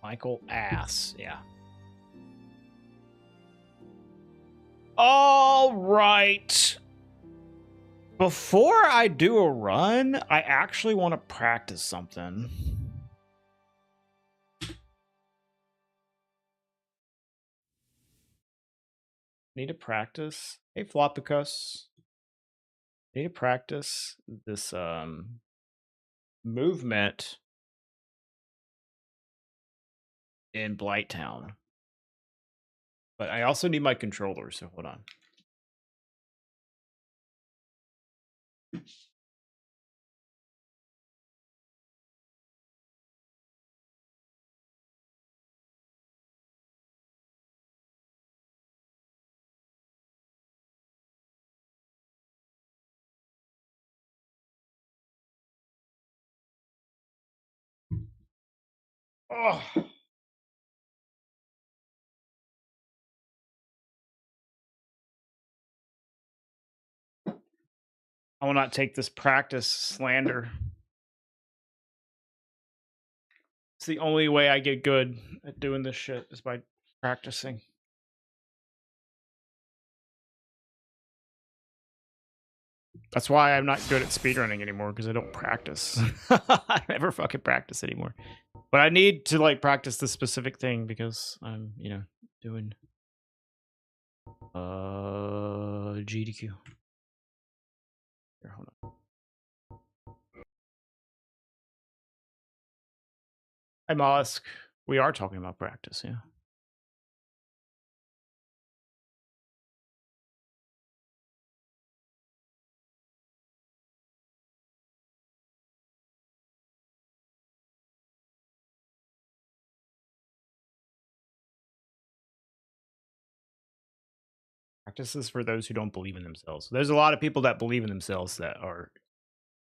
Michael Ass, yeah. All right. Before I do a run, I actually want to practice something. Need to practice. Hey, Flopicus. Need to practice this movement in Blighttown. But I also need my controller, so hold on. Oh. I will not take this practice slander. It's the only way I get good at doing this shit is by practicing. That's why I'm not good at speedrunning anymore, because I don't practice. I never fucking practice anymore. But I need to like practice this specific thing because I'm, you know, doing GDQ. Here, hold on. Hi, Mollusk. We are talking about practice, yeah. Practice is for those who don't believe in themselves. There's a lot of people that believe in themselves that are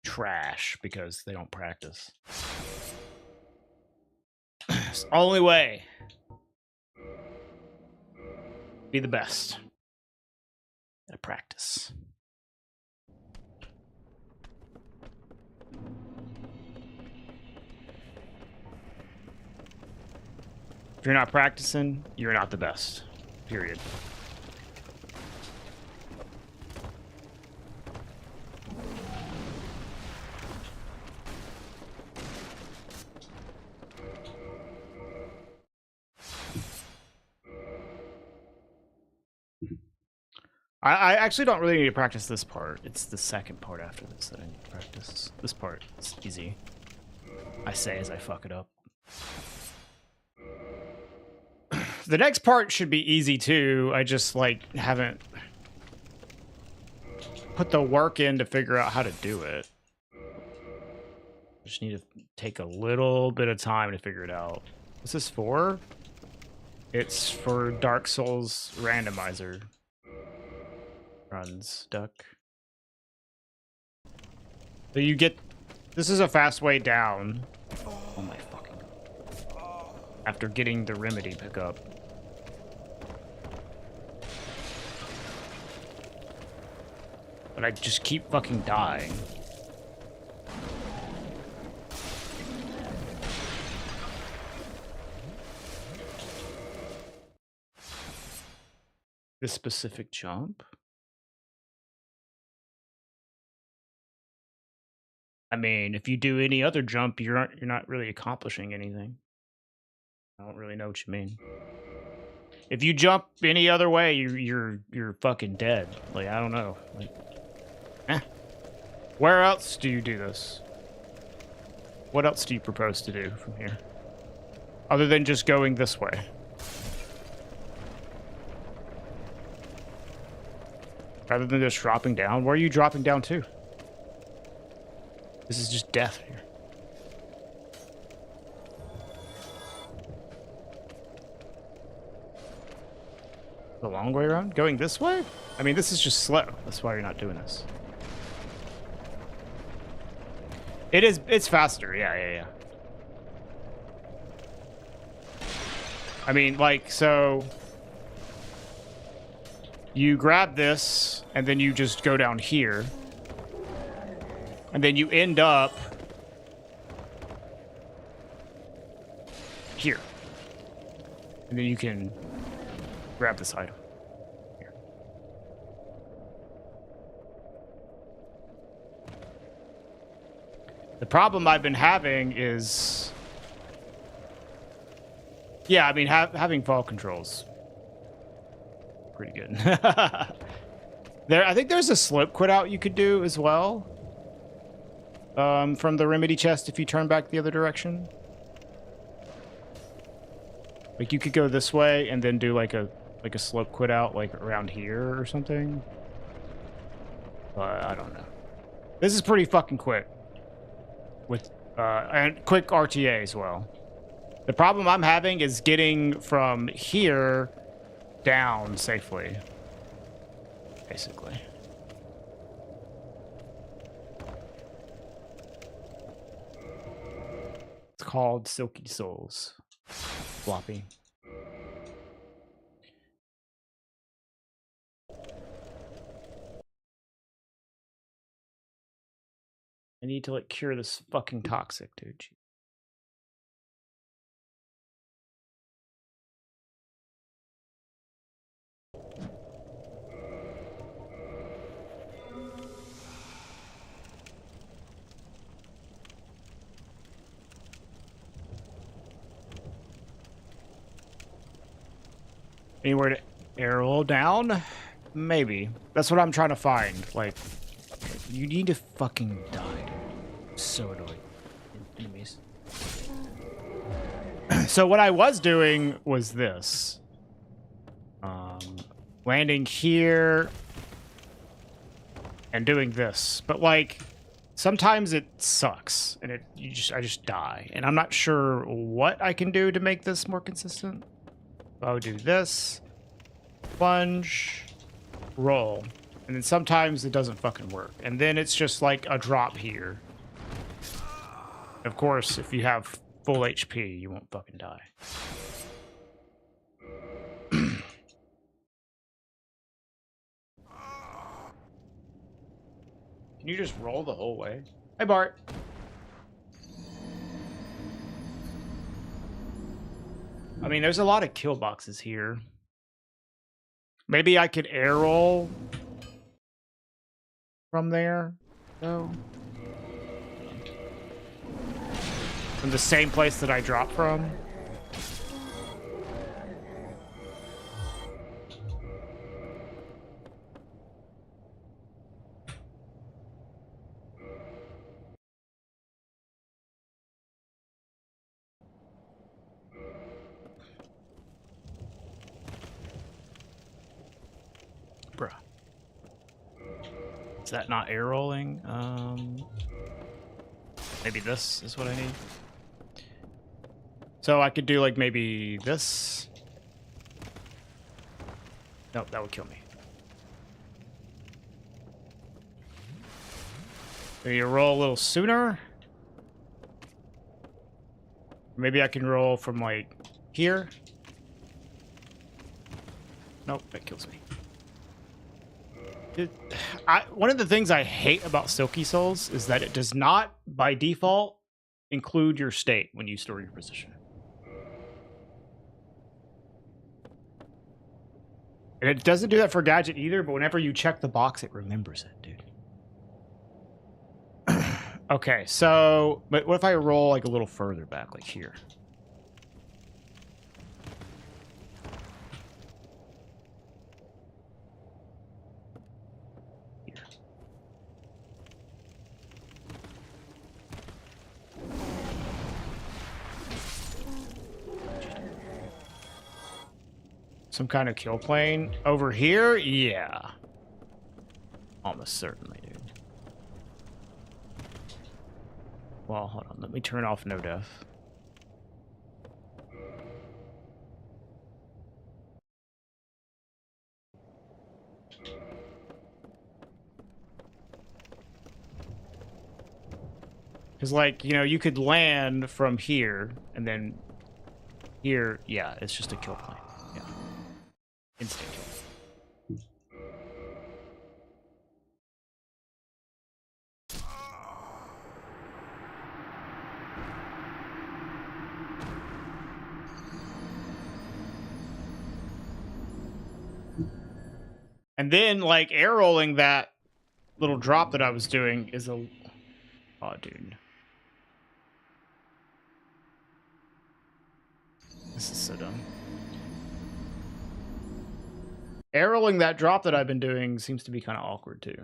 trash because they don't practice. It's the only way. Be the best. Gotta practice. If you're not practicing, you're not the best. Period. I actually don't really need to practice this part. It's the second part after this that I need to practice. This part is easy. I say as I fuck it up. The next part should be easy too. I just like haven't put the work in to figure out how to do it. Just need to take a little bit of time to figure it out. What's this for? It's for Dark Souls randomizer. Runs, duck. So you get... This is a fast way down. Oh my fucking God. After getting the remedy pickup. But I just keep fucking dying. This specific jump? I mean, if you do any other jump, you're not really accomplishing anything. I don't really know what you mean. If you jump any other way, you're fucking dead. Like, I don't know. Like, where else do you do this? What else do you propose to do from here? Other than just going this way. Rather than just dropping down. Where are you dropping down to? This is just death here. The long way around? Going this way? I mean, this is just slow. That's why you're not doing this. It's faster. Yeah. I mean, like, so... You grab this, and then you just go down here. And then you end up... here. And then you can grab this item. Here. The problem I've been having is... Yeah, I mean, having fall controls pretty good. I think there's a slope quit out you could do as well. From the remedy chest if you turn back the other direction. Like you could go this way and then do like a slope quit out like around here or something. But I don't know. This is pretty fucking quick. With and quick RTA as well. The problem I'm having is getting from here down safely. Basically. It's called Silky Souls. Floppy. I need to like cure this fucking toxic, dude. Anywhere to arrow down? Maybe. That's what I'm trying to find. Like, you need to fucking die, dude. So annoying. Enemies. So what I was doing was this. Landing here and doing this. But like, sometimes it sucks and I just die. And I'm not sure what I can do to make this more consistent. I would do this, plunge, roll, and then sometimes it doesn't fucking work. And then it's just like a drop here. Of course, if you have full HP, you won't fucking die. Can you just roll the whole way? Hey, Bart. I mean, there's a lot of kill boxes here. Maybe I could air roll from there, though. From the same place that I dropped from. Bruh. Is that not air rolling? Maybe this is what I need. So I could do like maybe this. Nope, that would kill me. So you roll a little sooner. Maybe I can roll from like here. Nope, that kills me. One of the things I hate about Silky Souls is that it does not, by default, include your state when you store your position. And it doesn't do that for Gadget either, but whenever you check the box, it remembers it, dude. Okay, so, but what if I roll like a little further back, like here? Some kind of kill plane over here? Yeah. Almost certainly, dude. Well, hold on. Let me turn off no death. Because, like, you know, you could land from here and then here. Yeah, it's just a kill plane. Yeah. Instant kill. And then, like, air rolling that little drop that I was doing is a... Oh, dude. This is so dumb. Air rolling that drop that I've been doing seems to be kind of awkward, too.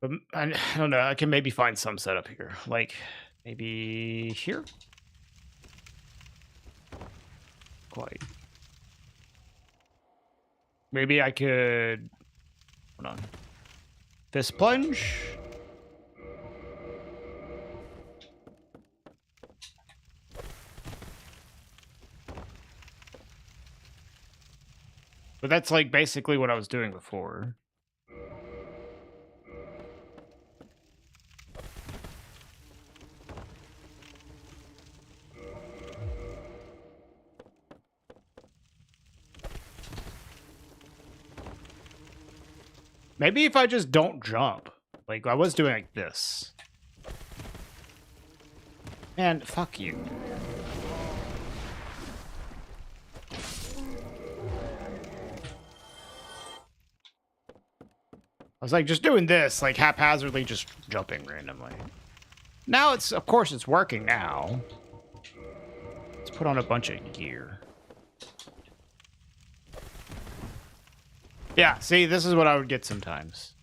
But I don't know. I can maybe find some setup here. Like, maybe here? Quite. Maybe I could... Hold on. Fist plunge? But that's, like, basically what I was doing before. Maybe if I just don't jump. Like, I was doing like this. Man, fuck you. I was like just doing this, like haphazardly just jumping randomly. Now it's, of course it's working now. Let's put on a bunch of gear. Yeah, see, this is what I would get sometimes.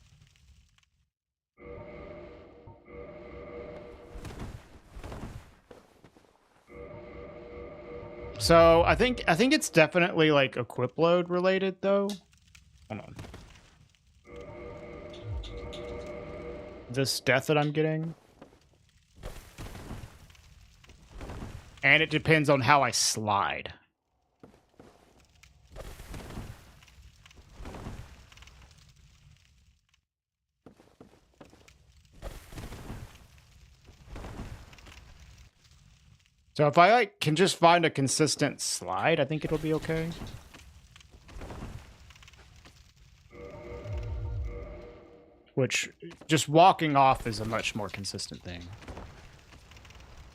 So I think it's definitely like equip load related though. Hold on. This death that I'm getting. And it depends on how I slide. So if I like can just find a consistent slide, I think it'll be okay. Which just walking off is a much more consistent thing.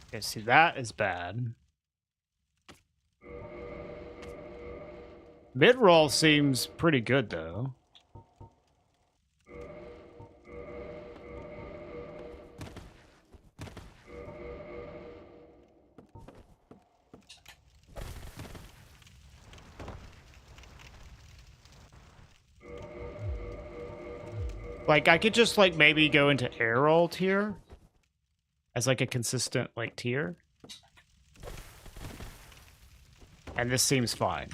Okay, see that is bad. Mid-roll seems pretty good though. Like, I could just, like, maybe go into air roll tier as, like, a consistent, like, tier. And this seems fine.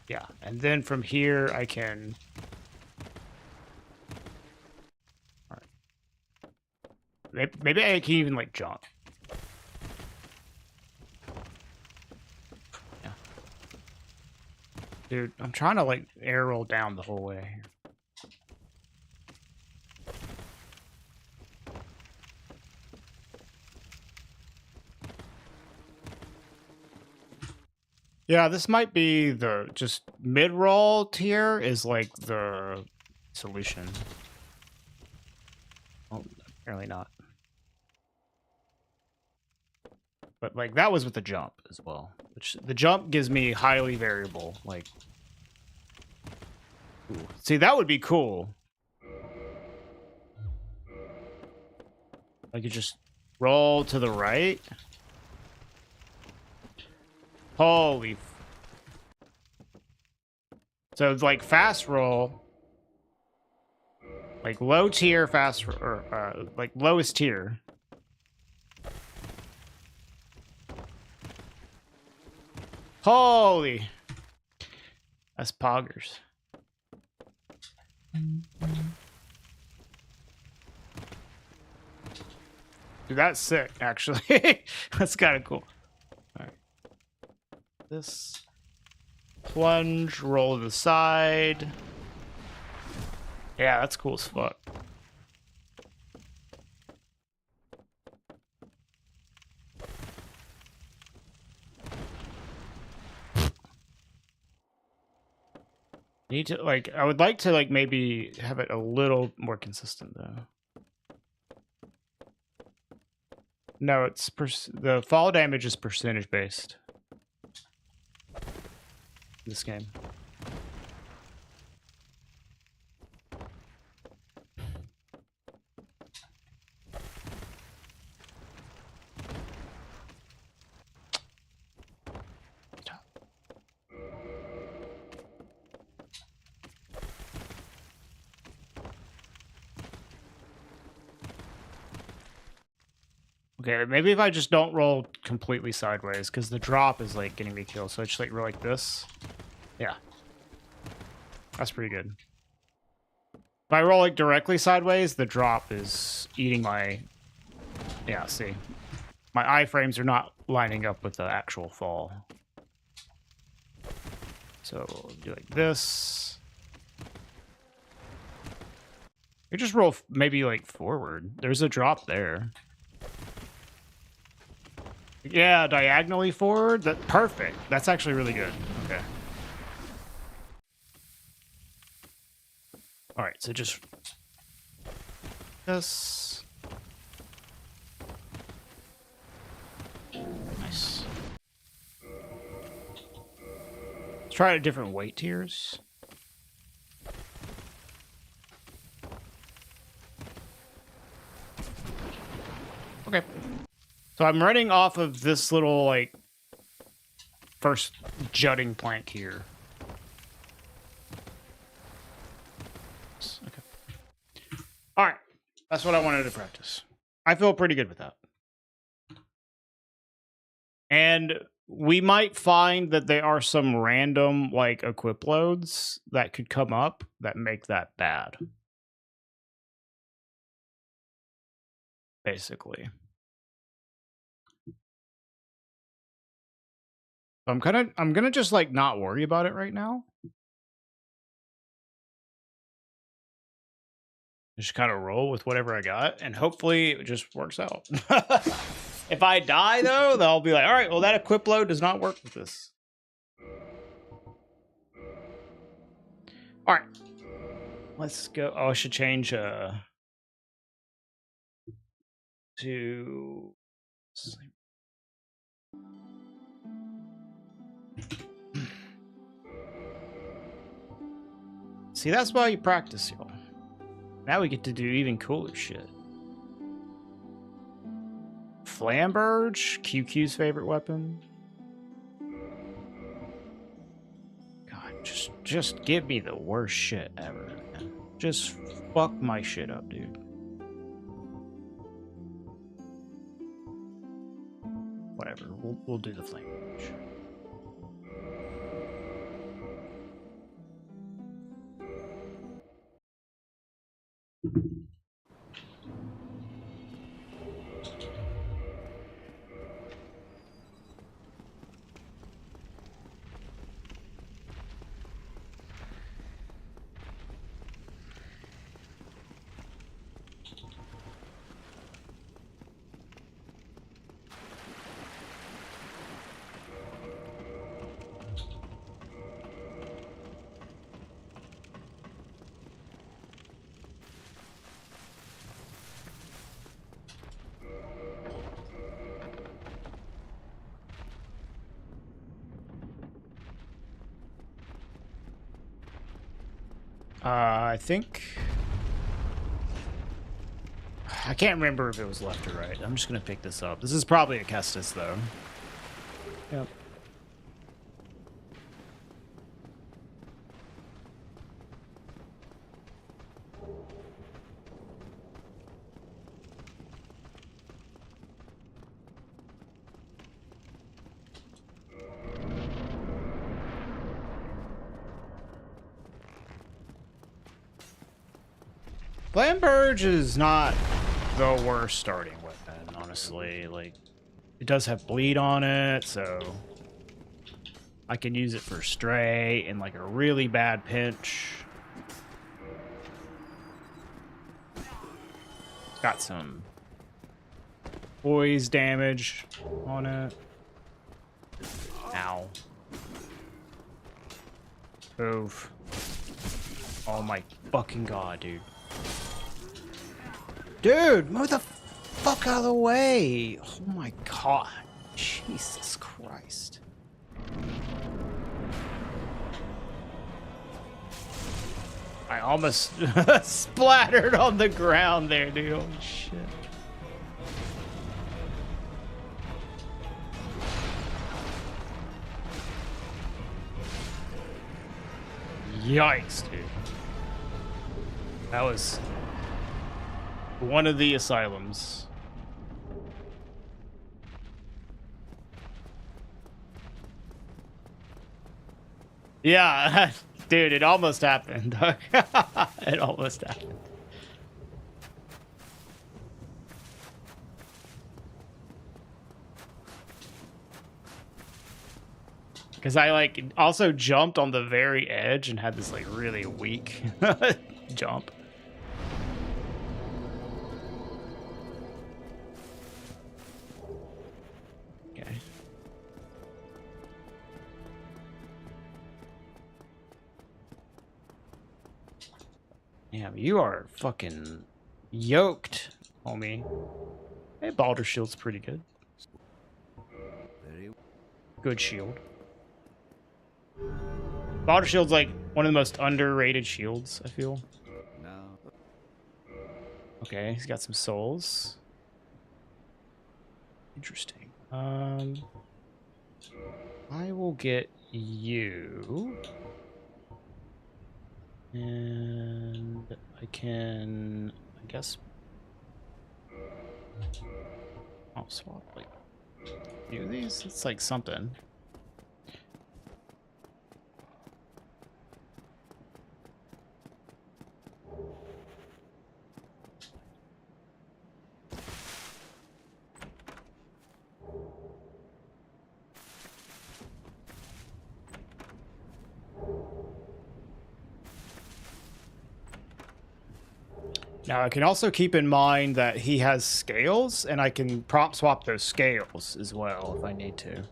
Yeah, and then from here, I can... All right. Maybe I can even, like, jump. Dude, I'm trying to, like, air roll down the whole way. Yeah, this might be the just mid-roll tier is, like, the solution. Well, apparently not. But, like, that was with the jump as well. Which, the jump gives me highly variable, like... Ooh. See, that would be cool. I could just roll to the right. Holy... So, it's like, fast roll. Like, low tier fast... Or, like, lowest tier. Holy... That's poggers. Dude, that's sick, actually. That's kind of cool. All right. This... Plunge, roll to the side. Yeah, that's cool as fuck. Need to like, I would like to like maybe have it a little more consistent though. No, it's the fall damage is percentage based. This game. Okay, maybe if I just don't roll completely sideways, because the drop is like getting me killed. So I just like roll like this. Yeah. That's pretty good. If I roll like directly sideways, the drop is eating my... Yeah, see. My iframes are not lining up with the actual fall. So we'll do like this. You just roll maybe like forward. There's a drop there. Yeah, diagonally forward. That perfect. That's actually really good. Okay. All right, so just this. Nice. Let's try different weight tiers. Okay. So I'm running off of this little, like, first jutting plank here. Okay. All right. That's what I wanted to practice. I feel pretty good with that. And we might find that there are some random, like, equip loads that could come up that make that bad. Basically. I'm gonna just like not worry about it right now. Just kind of roll with whatever I got, and hopefully it just works out. If I die though, they'll be like, all right, well that equip load does not work with this. All right, let's go. Oh, I should change to. See, that's why you practice, y'all. Now we get to do even cooler shit. Flamberge, QQ's favorite weapon. God, just give me the worst shit ever, man. Just fuck my shit up, dude. Whatever, we'll do the Flamberge. I think... I can't remember if it was left or right. I'm just gonna pick this up. This is probably a Kestis, though. Yep. Flamberge is not the worst starting weapon, honestly. Like, it does have bleed on it, so I can use it for stray in like a really bad pinch. It's got some poise damage on it. Ow. Oof. Oh my fucking god, dude. Dude, move the fuck out of the way. Oh my god. Jesus Christ. I almost splattered on the ground there, dude. Holy shit. Yikes, dude. That was one of the asylums. Yeah, dude, it almost happened. It almost happened. Because I like also jumped on the very edge and had this like really weak jump. Okay. Damn, you are fucking yoked, homie. Hey, Baldur Shield's pretty good. Good shield. Baldur Shield's like one of the most underrated shields, I feel. Okay, he's got some souls. Interesting. I will get you. And I can, I guess, I'll swap like a few of these. It's like something. Now, I can also keep in mind that he has scales, and I can prop swap those scales as well if I need to.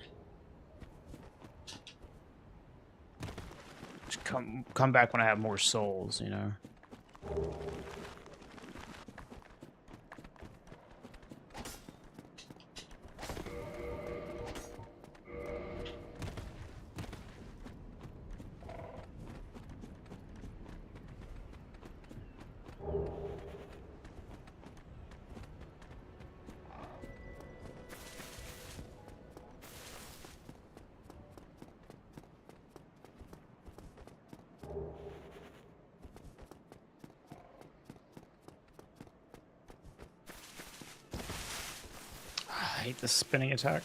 Just come back when I have more souls, you know? I hate this spinning attack.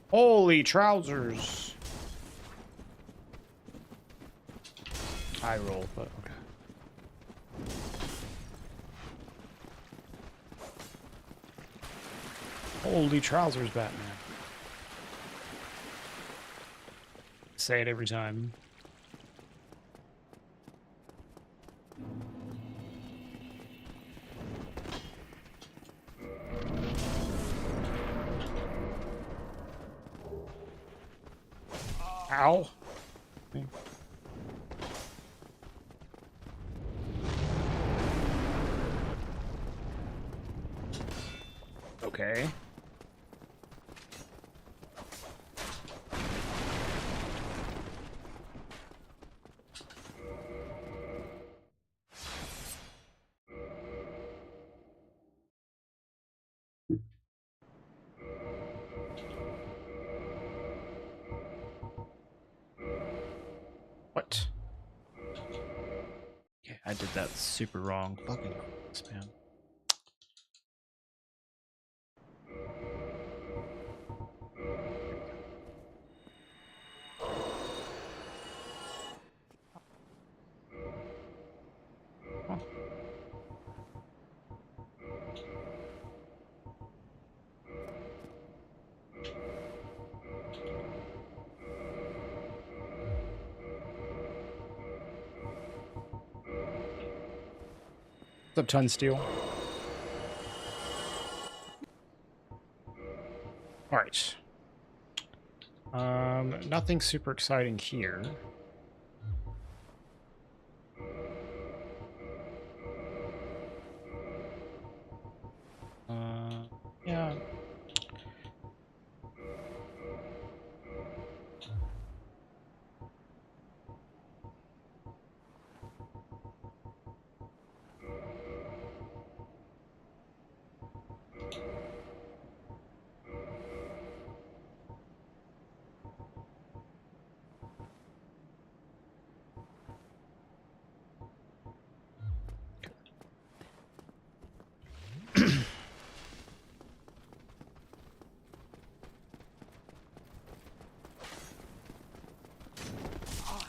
Holy trousers. I roll, but okay. Holy trousers, Batman. Say it every time. Ow. Okay. What? Yeah, I did that super wrong. Fucking spam. Huh. What's up, Ton Steel? nothing super exciting here. Yeah.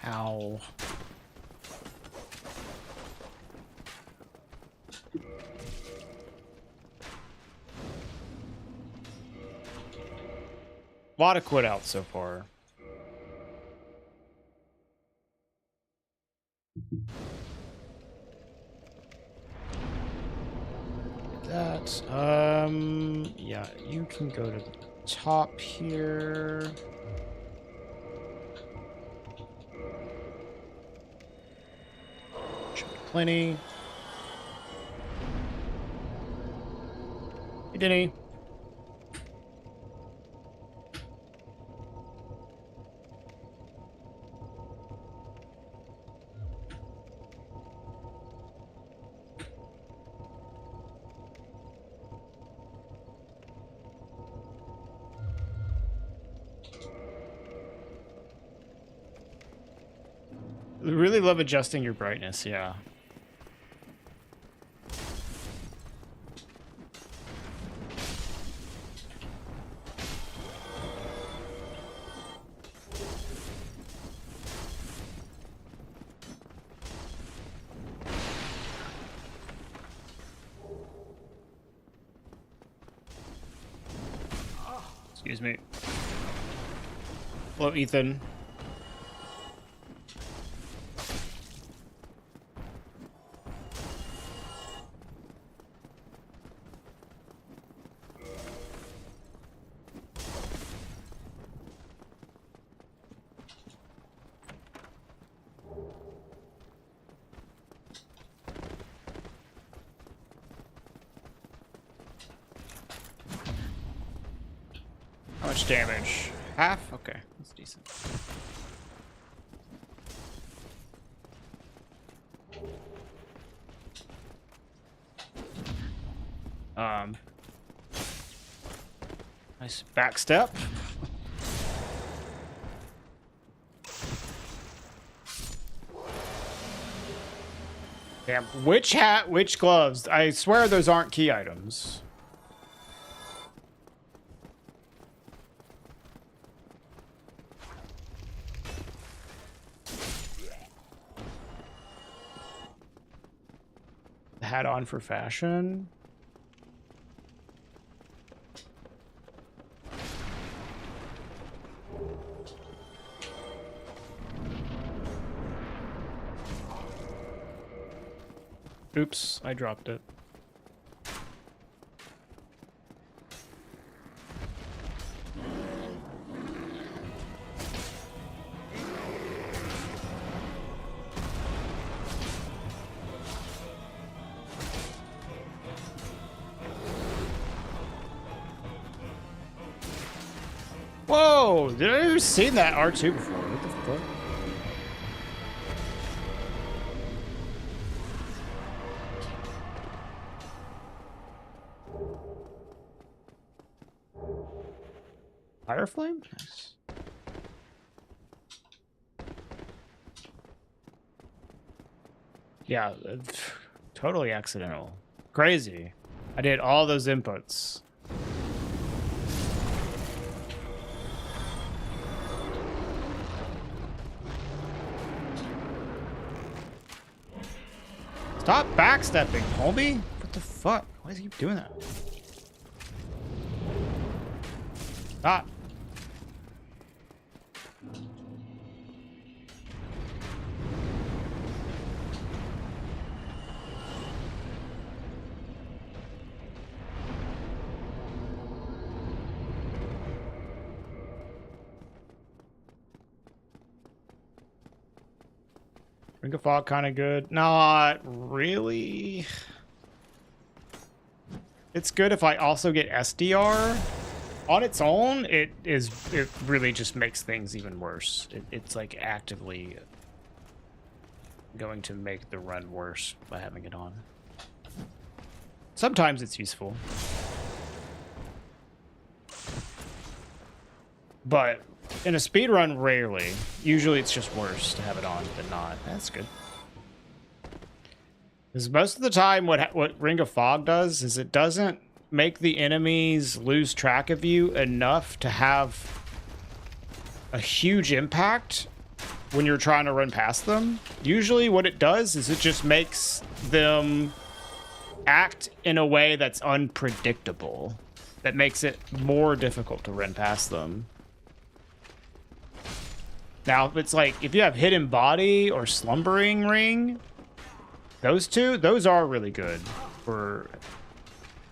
Ow. A lot of quit out so far. That, yeah, you can go to the top here. Should be plenty. Hey, Denny. I really love adjusting your brightness, yeah. Excuse me. Hello, Ethan. How much damage? Half? Okay, that's decent. Nice back step. Damn, which hat, which gloves? I swear those aren't key items. Hat on for fashion. Oops, I dropped it. Whoa! Did I ever seen that R2 before? What the fuck? Fire flame? Nice. Yeah, totally accidental. Crazy. I did all those inputs. Stop backstepping, homie. What the fuck? Why does he keep doing that? Stop. Ring of Fog kind of good. Not really. It's good if I also get SDR. On its own, it really just makes things even worse. It's like actively going to make the run worse by having it on. Sometimes it's useful. But in a speedrun, rarely. Usually it's just worse to have it on than not. That's good. Because most of the time what Ring of Fog does is it doesn't make the enemies lose track of you enough to have a huge impact when you're trying to run past them. Usually what it does is it just makes them act in a way that's unpredictable. That makes it more difficult to run past them. Now, if it's like, if you have Hidden Body or Slumbering Ring, those are really good for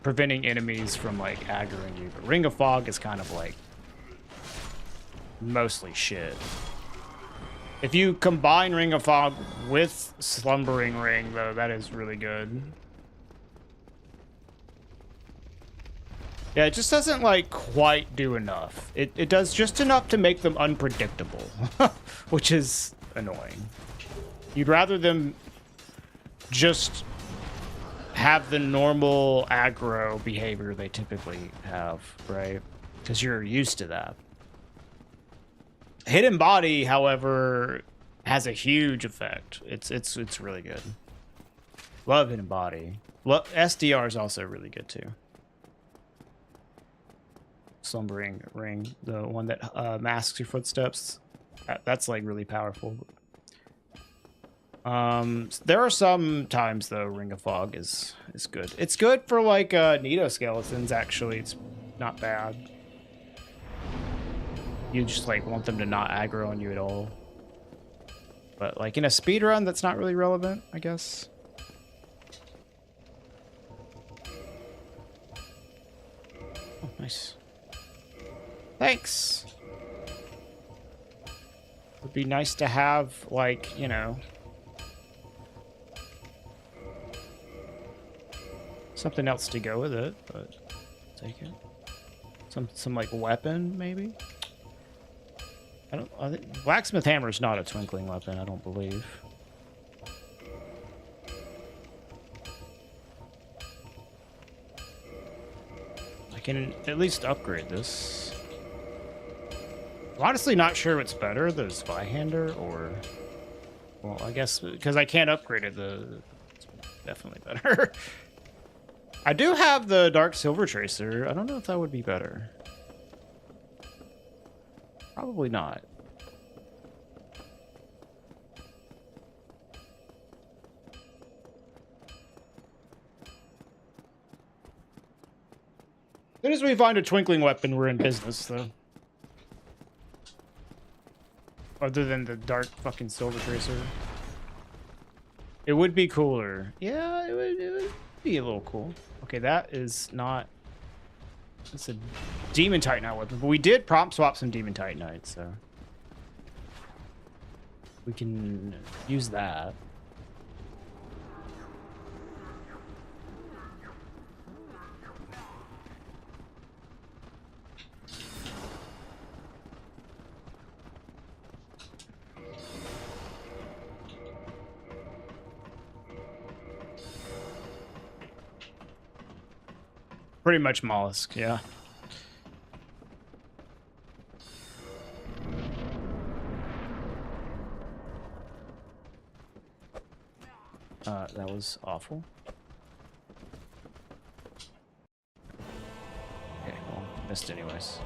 preventing enemies from, like, aggroing you. But Ring of Fog is kind of, like, mostly shit. If you combine Ring of Fog with Slumbering Ring, though, that is really good. Yeah, it just doesn't, like, quite do enough. It does just enough to make them unpredictable, which is annoying. You'd rather them just have the normal aggro behavior they typically have, right? Because you're used to that. Hidden Body, however, has a huge effect. It's really good. Love Hidden Body. SDR is also really good too. Slumbering Ring, the one that masks your footsteps, that's like really powerful. There are some times though Ring of Fog is good. It's good for like Nido skeletons. Actually, it's not bad. You just like want them to not aggro on you at all. But like in a speedrun, that's not really relevant, I guess. Oh, nice. Thanks. Would be nice to have, like, you know, something else to go with it, but take it. Some like weapon, maybe. I think Blacksmith Hammer is not a twinkling weapon, I don't believe. I can at least upgrade this. I'm honestly not sure what's better, the Spyhander or... Well, I guess because I can't upgrade it, it's definitely better. I do have the Dark Silver Tracer. I don't know if that would be better. Probably not. As soon as we find a twinkling weapon, we're in business, though. Other than the dark fucking Silver Tracer. It would be cooler. Yeah, it would be a little cool. Okay, that is not... It's a Demon Titanite weapon, but we did prompt swap some Demon Titanite, so... We can use that. Pretty much mollusk, yeah. That was awful. Okay, well, missed anyways.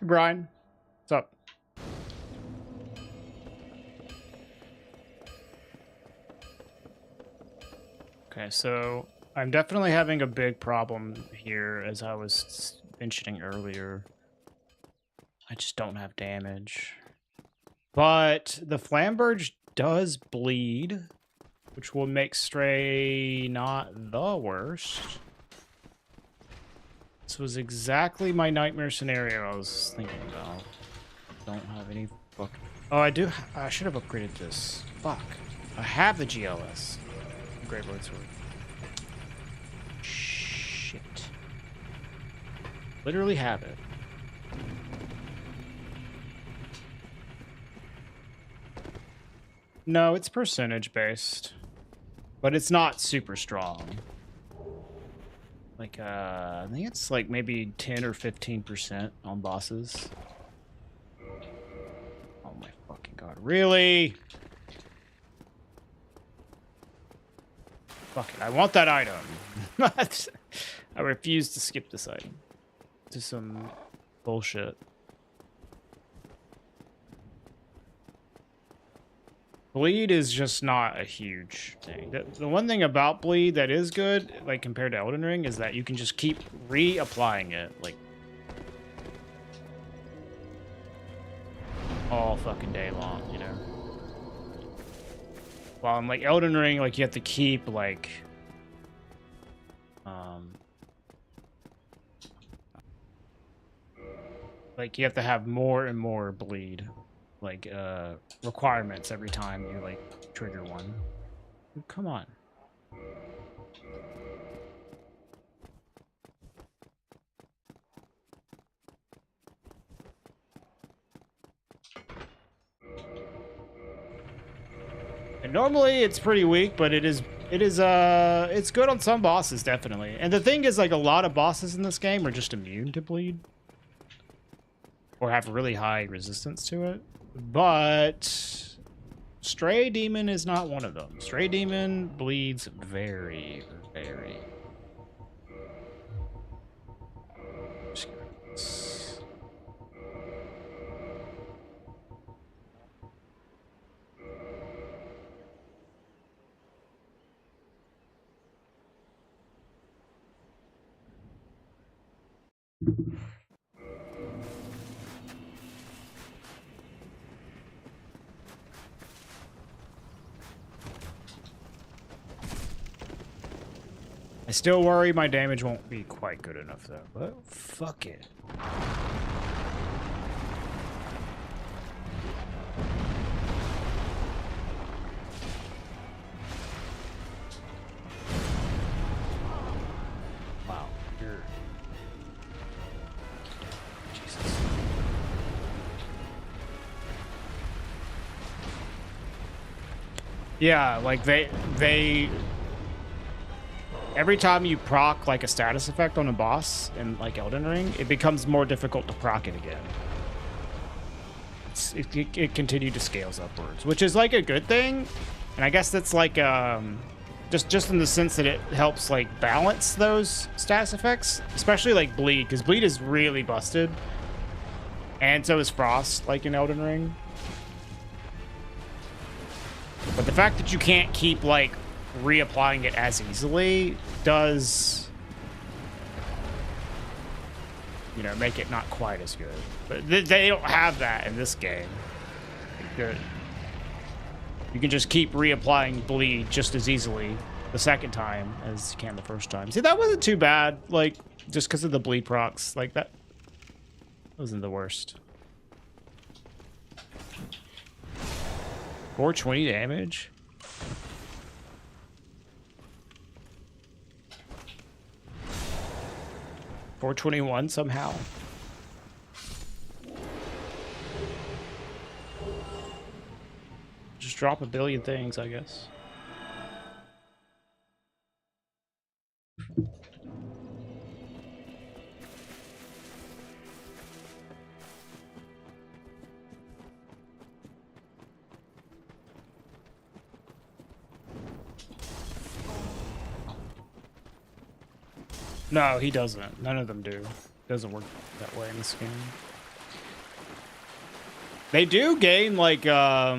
Brian, what's up? Okay, so I'm definitely having a big problem here, as I was mentioning earlier. I just don't have damage. But the Flamberge does bleed, which will make Stray not the worst. This was exactly my nightmare scenario I was thinking about. Don't have any fuck. Oh, I do. I should have upgraded this. Fuck. I have the GLS. Great Lord Sword. Shit. Literally have it. No, it's percentage based. But it's not super strong. Like, I think it's like maybe 10 or 15% on bosses. Oh my fucking god. Really? Fuck it. I want that item. I refuse to skip this item. To some bullshit. Bleed is just not a huge thing. The one thing about Bleed that is good, like compared to Elden Ring, is that you can just keep reapplying it, like, all fucking day long, you know? While in, like, Elden Ring, like, you have to keep, like, you have to have more and more Bleed, like, requirements every time you, like, trigger one. Come on. And normally it's pretty weak, but it's good on some bosses, definitely. And the thing is, like, a lot of bosses in this game are just immune to bleed. Or have really high resistance to it. But Stray Demon is not one of them. Stray Demon bleeds very, very. I still worry my damage won't be quite good enough, though. But fuck it. Wow. Jesus. Yeah, like they every time you proc like a status effect on a boss in like Elden Ring, it becomes more difficult to proc it again. It continued to scales upwards, which is like a good thing, and I guess that's like just in the sense that it helps like balance those status effects, especially like Bleed, because Bleed is really busted, and so is Frost, like in Elden Ring. But the fact that you can't keep like reapplying it as easily does, you know, make it not quite as good. But they don't have that in this game. Good. You can just keep reapplying Bleed just as easily the second time as you can the first time. See, that wasn't too bad, like, just because of the Bleed procs. Like, that wasn't the worst. 420 damage? $421 somehow. Just drop a billion things, I guess. No, he doesn't. None of them do. It doesn't work that way in this game. They do gain like a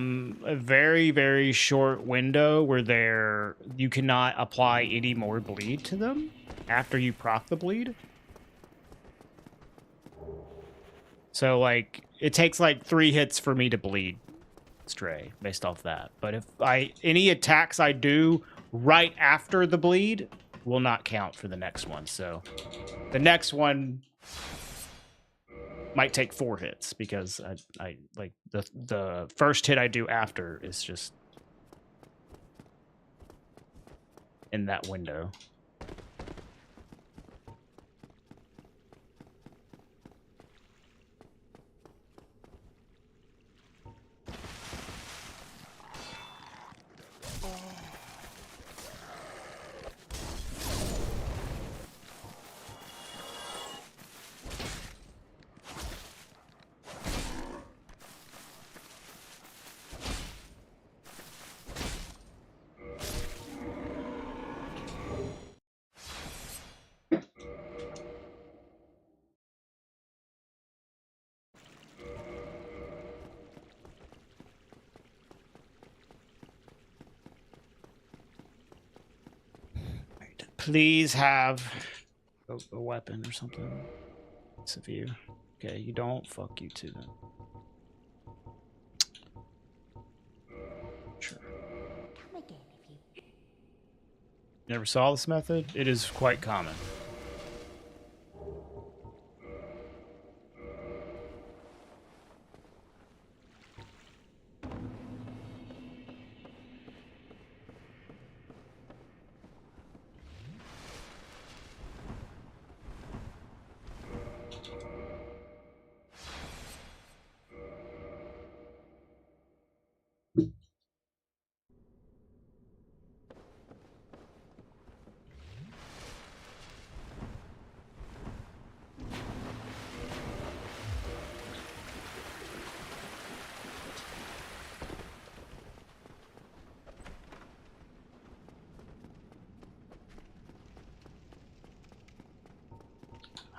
very, very short window where you cannot apply any more bleed to them after you proc the bleed. So like it takes like 3 hits for me to bleed Stray based off that. But if any attacks I do right after the bleed will not count for the next one. So the next one might take 4 hits because I like the first hit I do after is just in that window. Please have a weapon or something. Severe. Okay, you don't. Fuck you too then. Sure. Never saw this method? It is quite common.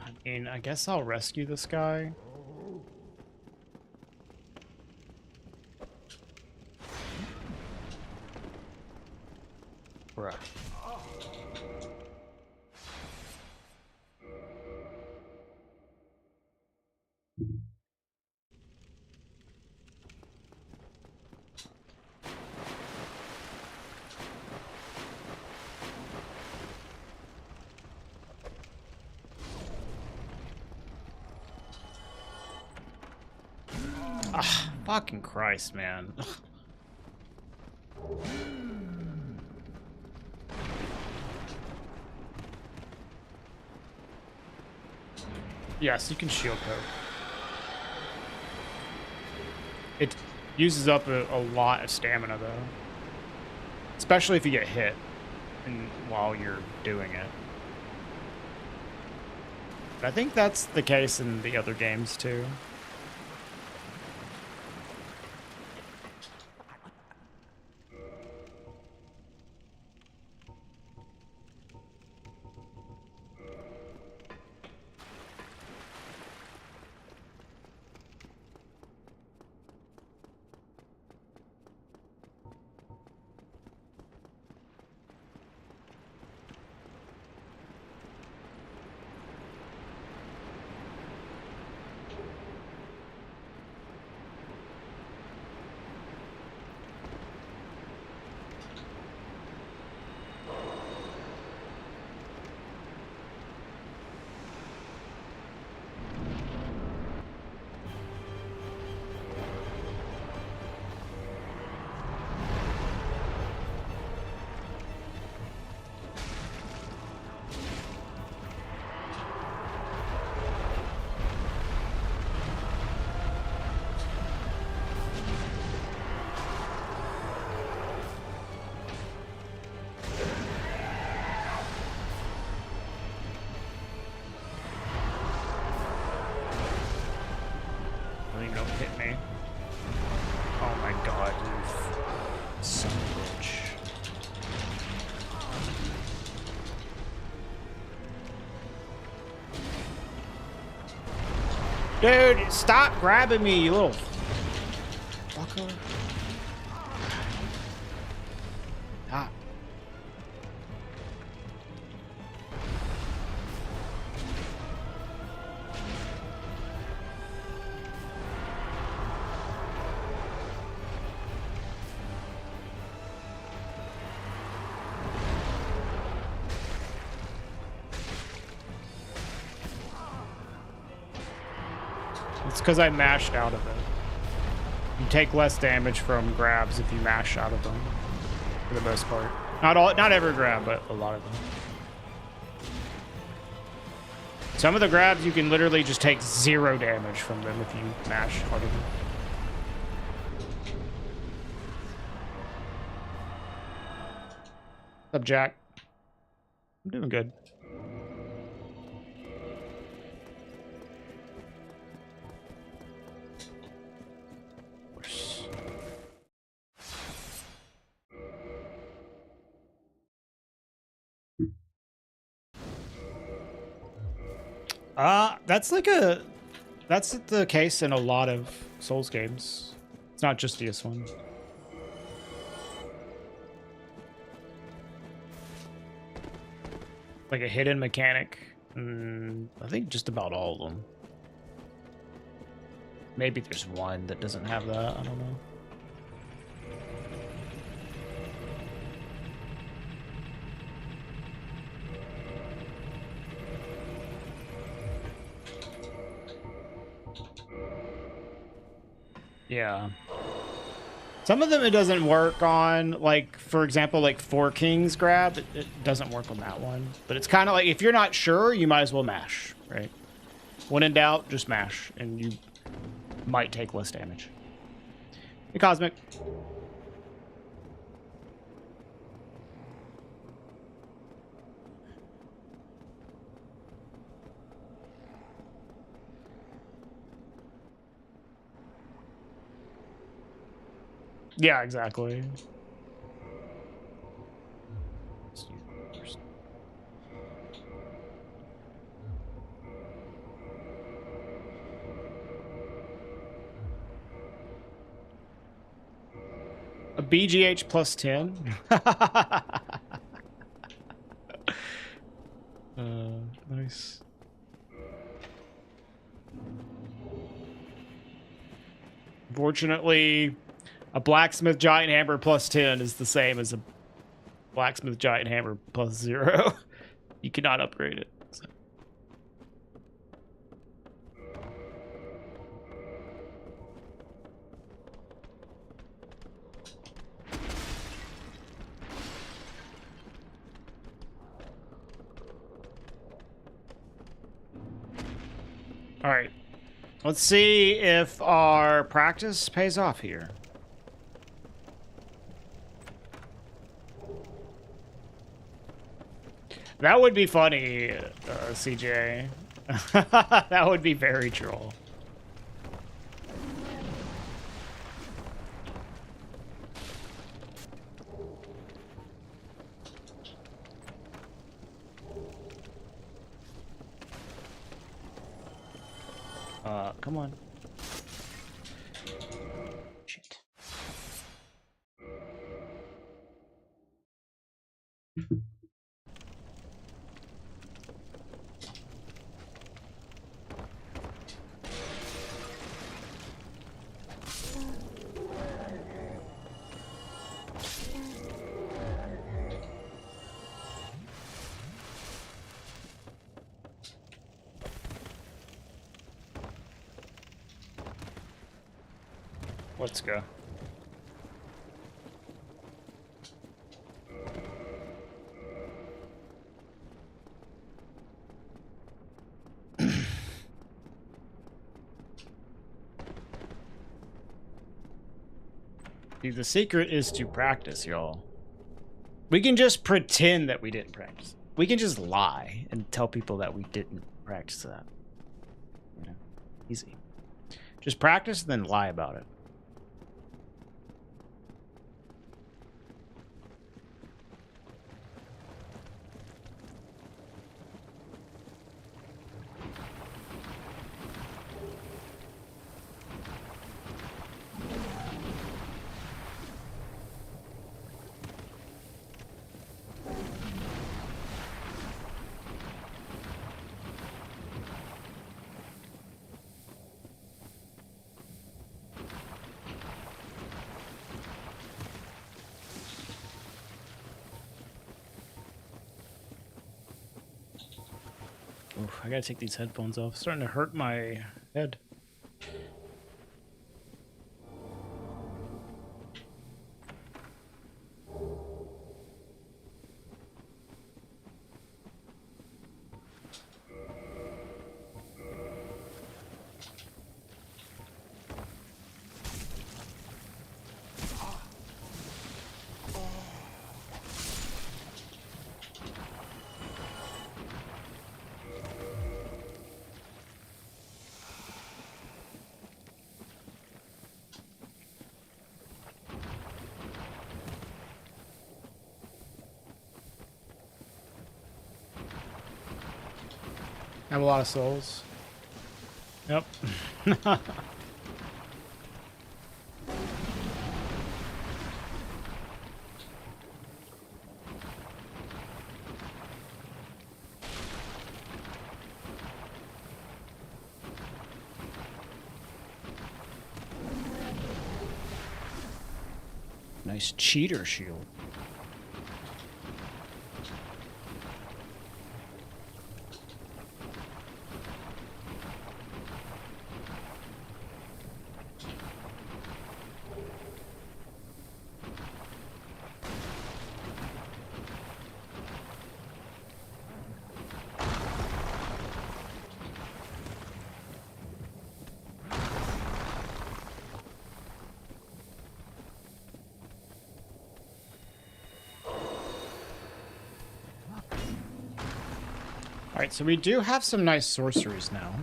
I mean, I guess I'll rescue this guy. Bruh. Ah, fucking Christ, man. Yes, you can shield poke. It uses up a lot of stamina, though. Especially if you get hit while you're doing it. But I think that's the case in the other games, too. Don't hit me. Oh my god, you son of a bitch. Dude, stop grabbing me, you little car. Ah. It's because I mashed out of it. You take less damage from grabs if you mash out of them, for the most part. Not every grab, but a lot of them. Some of the grabs you can literally just take 0 damage from them if you mash hard enough. What's up, Jack? I'm doing good. That's the case in a lot of Souls games. It's not just DS1. Like a hidden mechanic. I think just about all of them. Maybe there's one that doesn't have that. I don't know. Yeah. Some of them it doesn't work on, like, for example, like 4 Kings grab, it doesn't work on that one. But it's kind of like, if you're not sure, you might as well mash, right? When in doubt, just mash, and you might take less damage. Hey, Cosmic. Yeah, exactly. A BGH plus 10? Nice. Fortunately, a blacksmith giant hammer plus 10 is the same as a blacksmith giant hammer plus 0. You cannot upgrade it. So. All right. Let's see if our practice pays off here. That would be funny, CJ. That would be very troll. Come on. Shit. Let's go. See, the secret is to practice, y'all. We can just pretend that we didn't practice. We can just lie and tell people that we didn't practice that. You know, easy. Just practice, then lie about it. Oof, I gotta take these headphones off. It's starting to hurt my head. I have a lot of souls. Yep. Nice cheater shield. Alright, so we do have some nice sorceries now.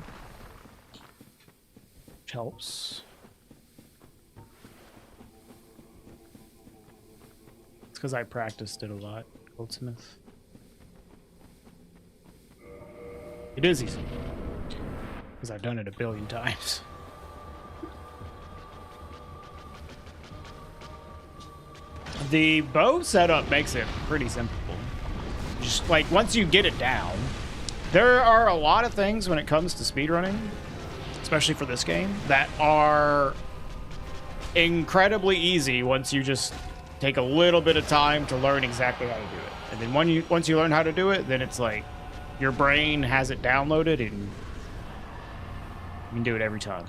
Which helps. It's because I practiced it a lot, Goldsmith. It is easy. Because I've done it a billion times. The bow setup makes it pretty simple. Just like once you get it down, there are a lot of things when it comes to speedrunning, especially for this game, that are incredibly easy once you just take a little bit of time to learn exactly how to do it. And then once you learn how to do it, then it's like your brain has it downloaded and you can do it every time.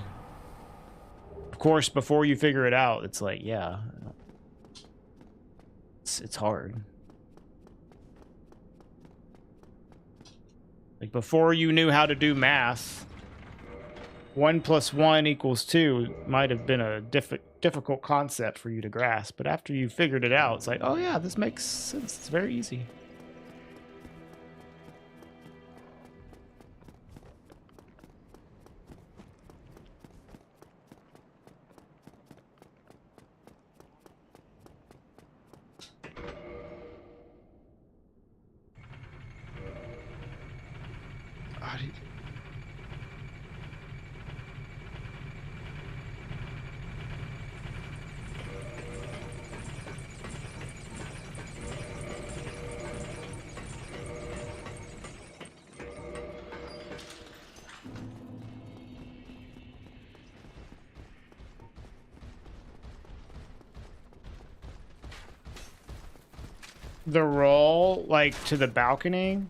Of course, before you figure it out, it's like, yeah, it's hard. Like before you knew how to do math, 1 + 1 = 2 might have been a difficult concept for you to grasp. But after you figured it out, it's like, oh yeah, this makes sense. It's very easy. The roll, like, to the balcony,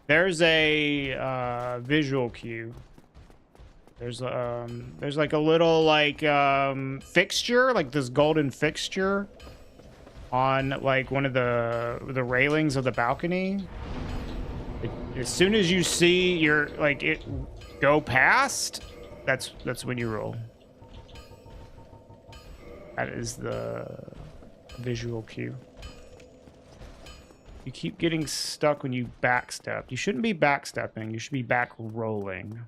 there's a visual cue. There's like a little, like, fixture, like this golden fixture on, like, one of the railings of the balcony. As soon as you see your, like, it go past, that's when you roll. That is the visual cue. You keep getting stuck when you backstep. You shouldn't be backstepping. You should be back rolling.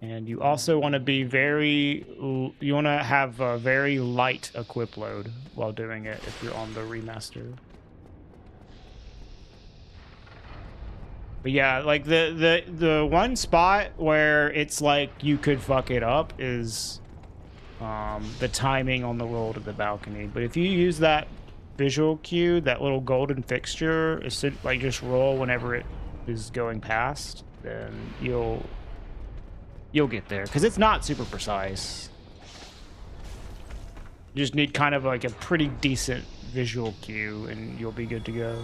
And you also want to be you want to have a very light equip load while doing it if you're on the remaster. But yeah, like the one spot where it's like you could fuck it up is the timing on the roll to the balcony. But if you use that visual cue, that little golden fixture, like just roll whenever it is going past, then you'll get there, because it's not super precise. You just need kind of like a pretty decent visual cue and you'll be good to go.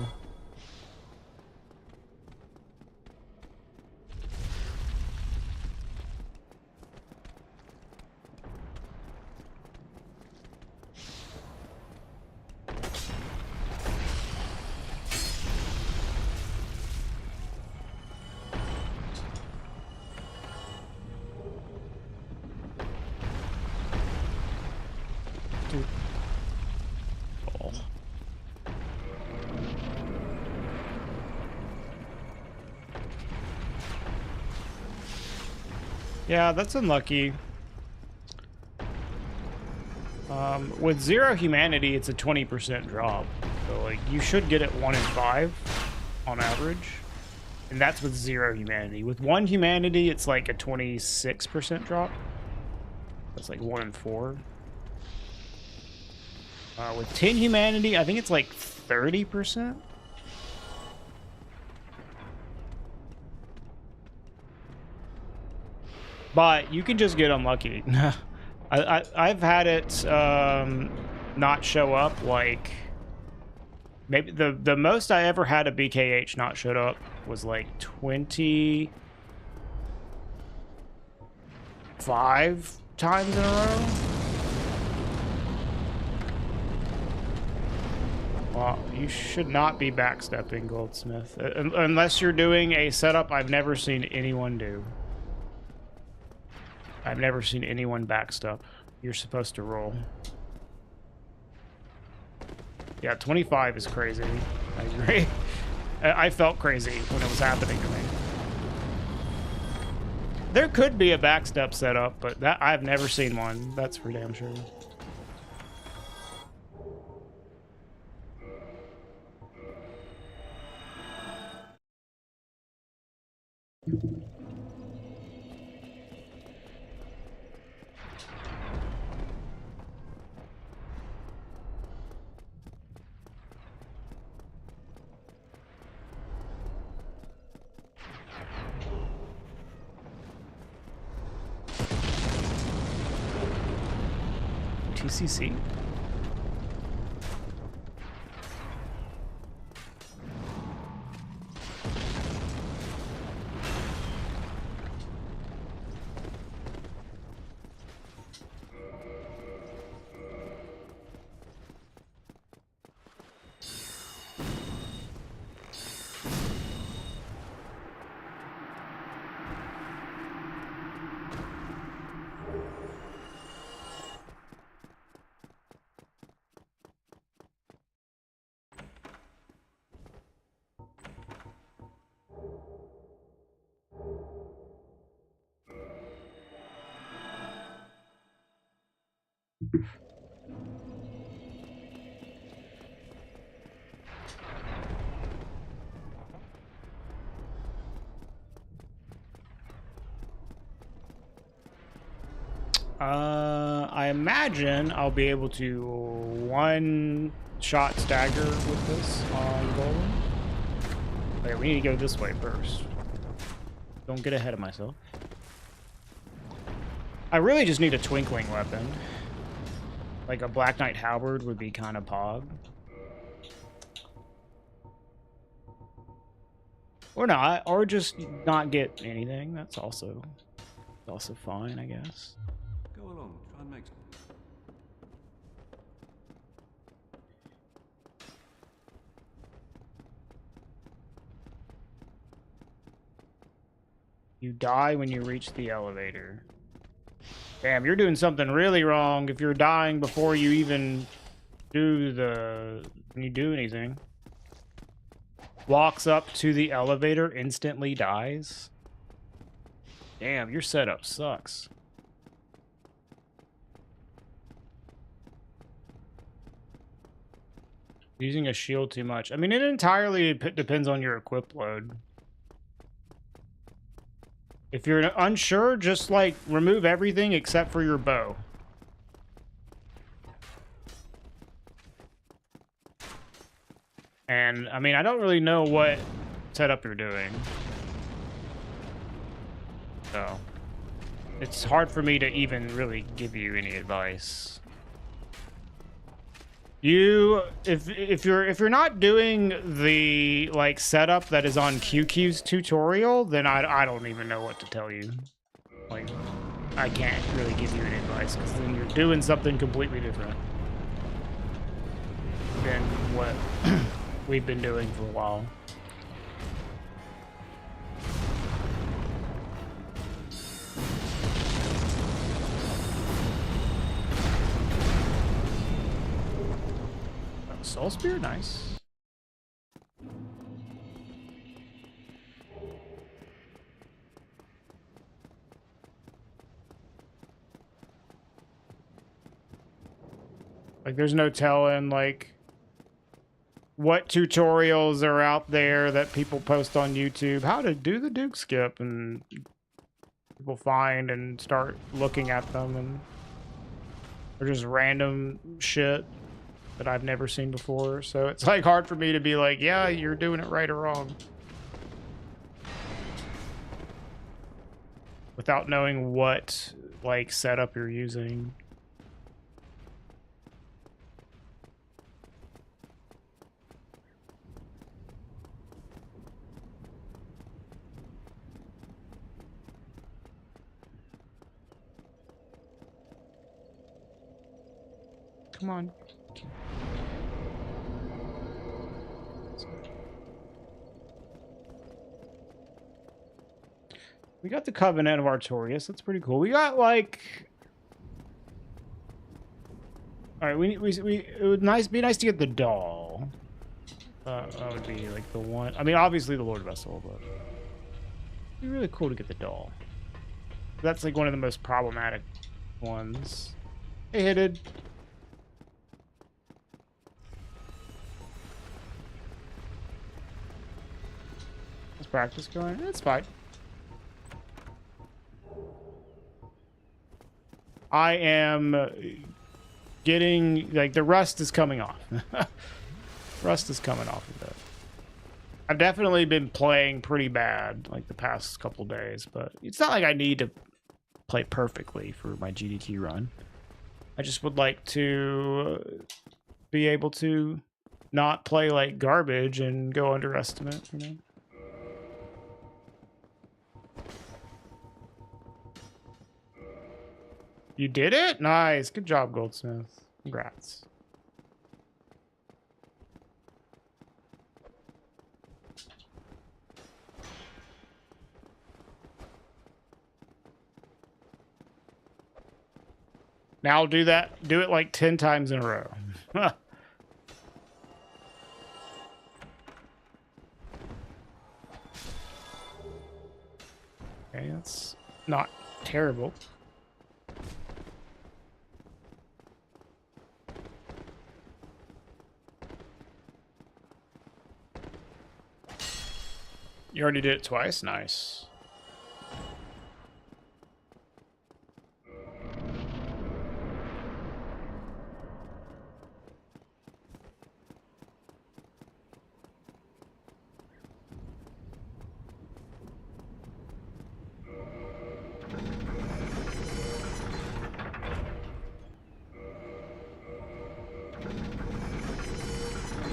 Yeah, that's unlucky. With 0 humanity, it's a 20% drop. So, like, you should get it 1 in 5 on average. And that's with 0 humanity. With 1 humanity, it's like a 26% drop. That's like 1 in 4. With 10 humanity, I think it's like 30%. But you can just get unlucky. I've had it not show up, like maybe the most I ever had a BKH not showed up was like 25 times in a row. Well, you should not be backstepping, Goldsmith, unless you're doing a setup I've never seen anyone do. I've never seen anyone backstep. You're supposed to roll. Yeah, 25 is crazy. I agree. I felt crazy when it was happening to me. There could be a backstep setup, but that I've never seen one. That's for damn sure. TCC? I imagine I'll be able to one-shot stagger with this on Golem. Okay, we need to go this way first. Don't get ahead of myself. I really just need a twinkling weapon. Like a Black Knight Halberd would be kind of pog. Or not, or just not get anything. That's also fine, I guess. Go along, try and make some. You die when you reach the elevator. Damn, you're doing something really wrong if you're dying before you even do anything. Walks up to the elevator, instantly dies. Damn, your setup sucks. Using a shield too much. I mean, it entirely depends on your equip load. If you're unsure, just like remove everything except for your bow. And I mean, I don't really know what setup you're doing. So it's hard for me to even really give you any advice. If you're not doing the like setup that is on QQ's tutorial, then I don't even know what to tell you. Like, I can't really give you any advice because then you're doing something completely different than what we've been doing for a while. Soul Spear, nice. Like, there's no telling, like, what tutorials are out there that people post on YouTube. How to do the Duke skip, and people find and start looking at them, and they're just random shit that I've never seen before. So it's like hard for me to be like, yeah, you're doing it right or wrong, without knowing what like setup you're using. Come on. We got the Covenant of Artorias. That's pretty cool. We got like, all right. It would be nice to get the doll. That would be like the one. I mean, obviously the Lord Vessel, but it'd be really cool to get the doll. That's like one of the most problematic ones. Hey, Hitted. How's practice going? It's fine. I am getting, like, the rust is coming off. Rust is coming off a bit. I've definitely been playing pretty bad, like, the past couple days, but it's not like I need to play perfectly for my GDT run. I just would like to be able to not play like garbage and go underestimate, you know? You did it? Nice. Good job, Goldsmith. Congrats. Now do that. Do it like 10 times in a row. Okay, that's not terrible. You already did it twice? Nice.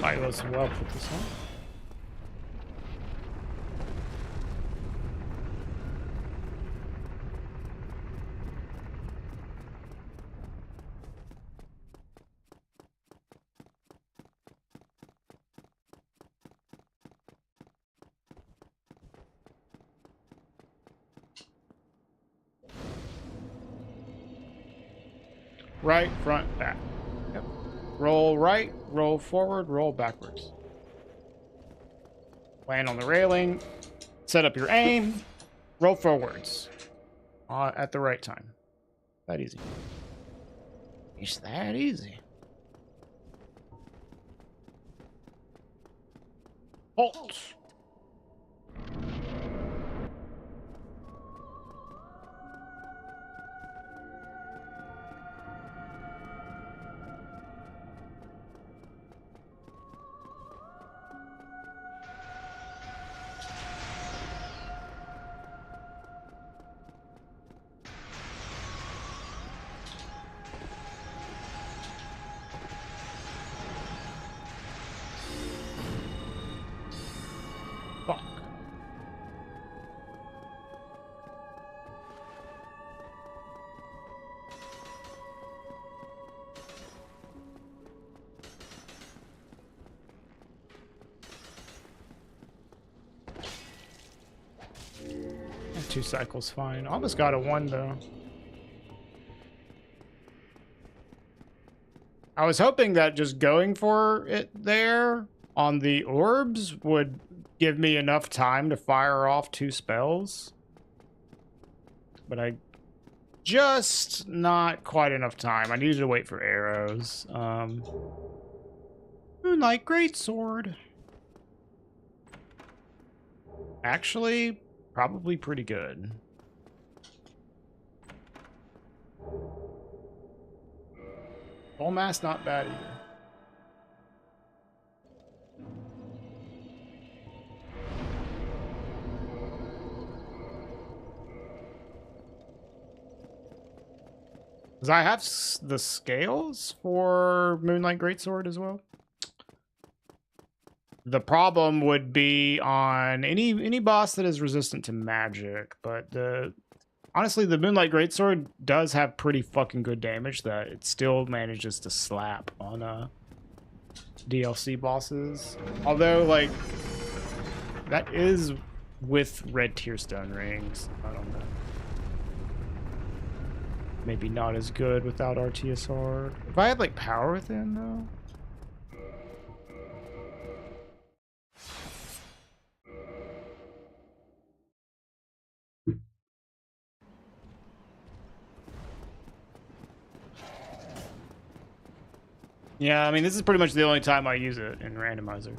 Might as well put this on. Right, front, back. Yep. Roll right, roll forward, roll backwards. Land on the railing, set up your aim, roll forwards at the right time. That easy. It's that easy. Halt. 2 cycles fine. Almost got a 1 though. I was hoping that just going for it there on the orbs would give me enough time to fire off 2 spells. But I just not quite enough time. I needed to wait for arrows. Moonlight Greatsword. Actually, probably pretty good. Full mass, not bad either. Because I have the scales for Moonlight Greatsword as well. The problem would be on any boss that is resistant to magic, but honestly, the Moonlight Greatsword does have pretty fucking good damage that it still manages to slap on DLC bosses. Although, like, that is with red tearstone rings. I don't know. Maybe not as good without RTSR. If I had, like, power within, though. Yeah, I mean, this is pretty much the only time I use it in randomizer.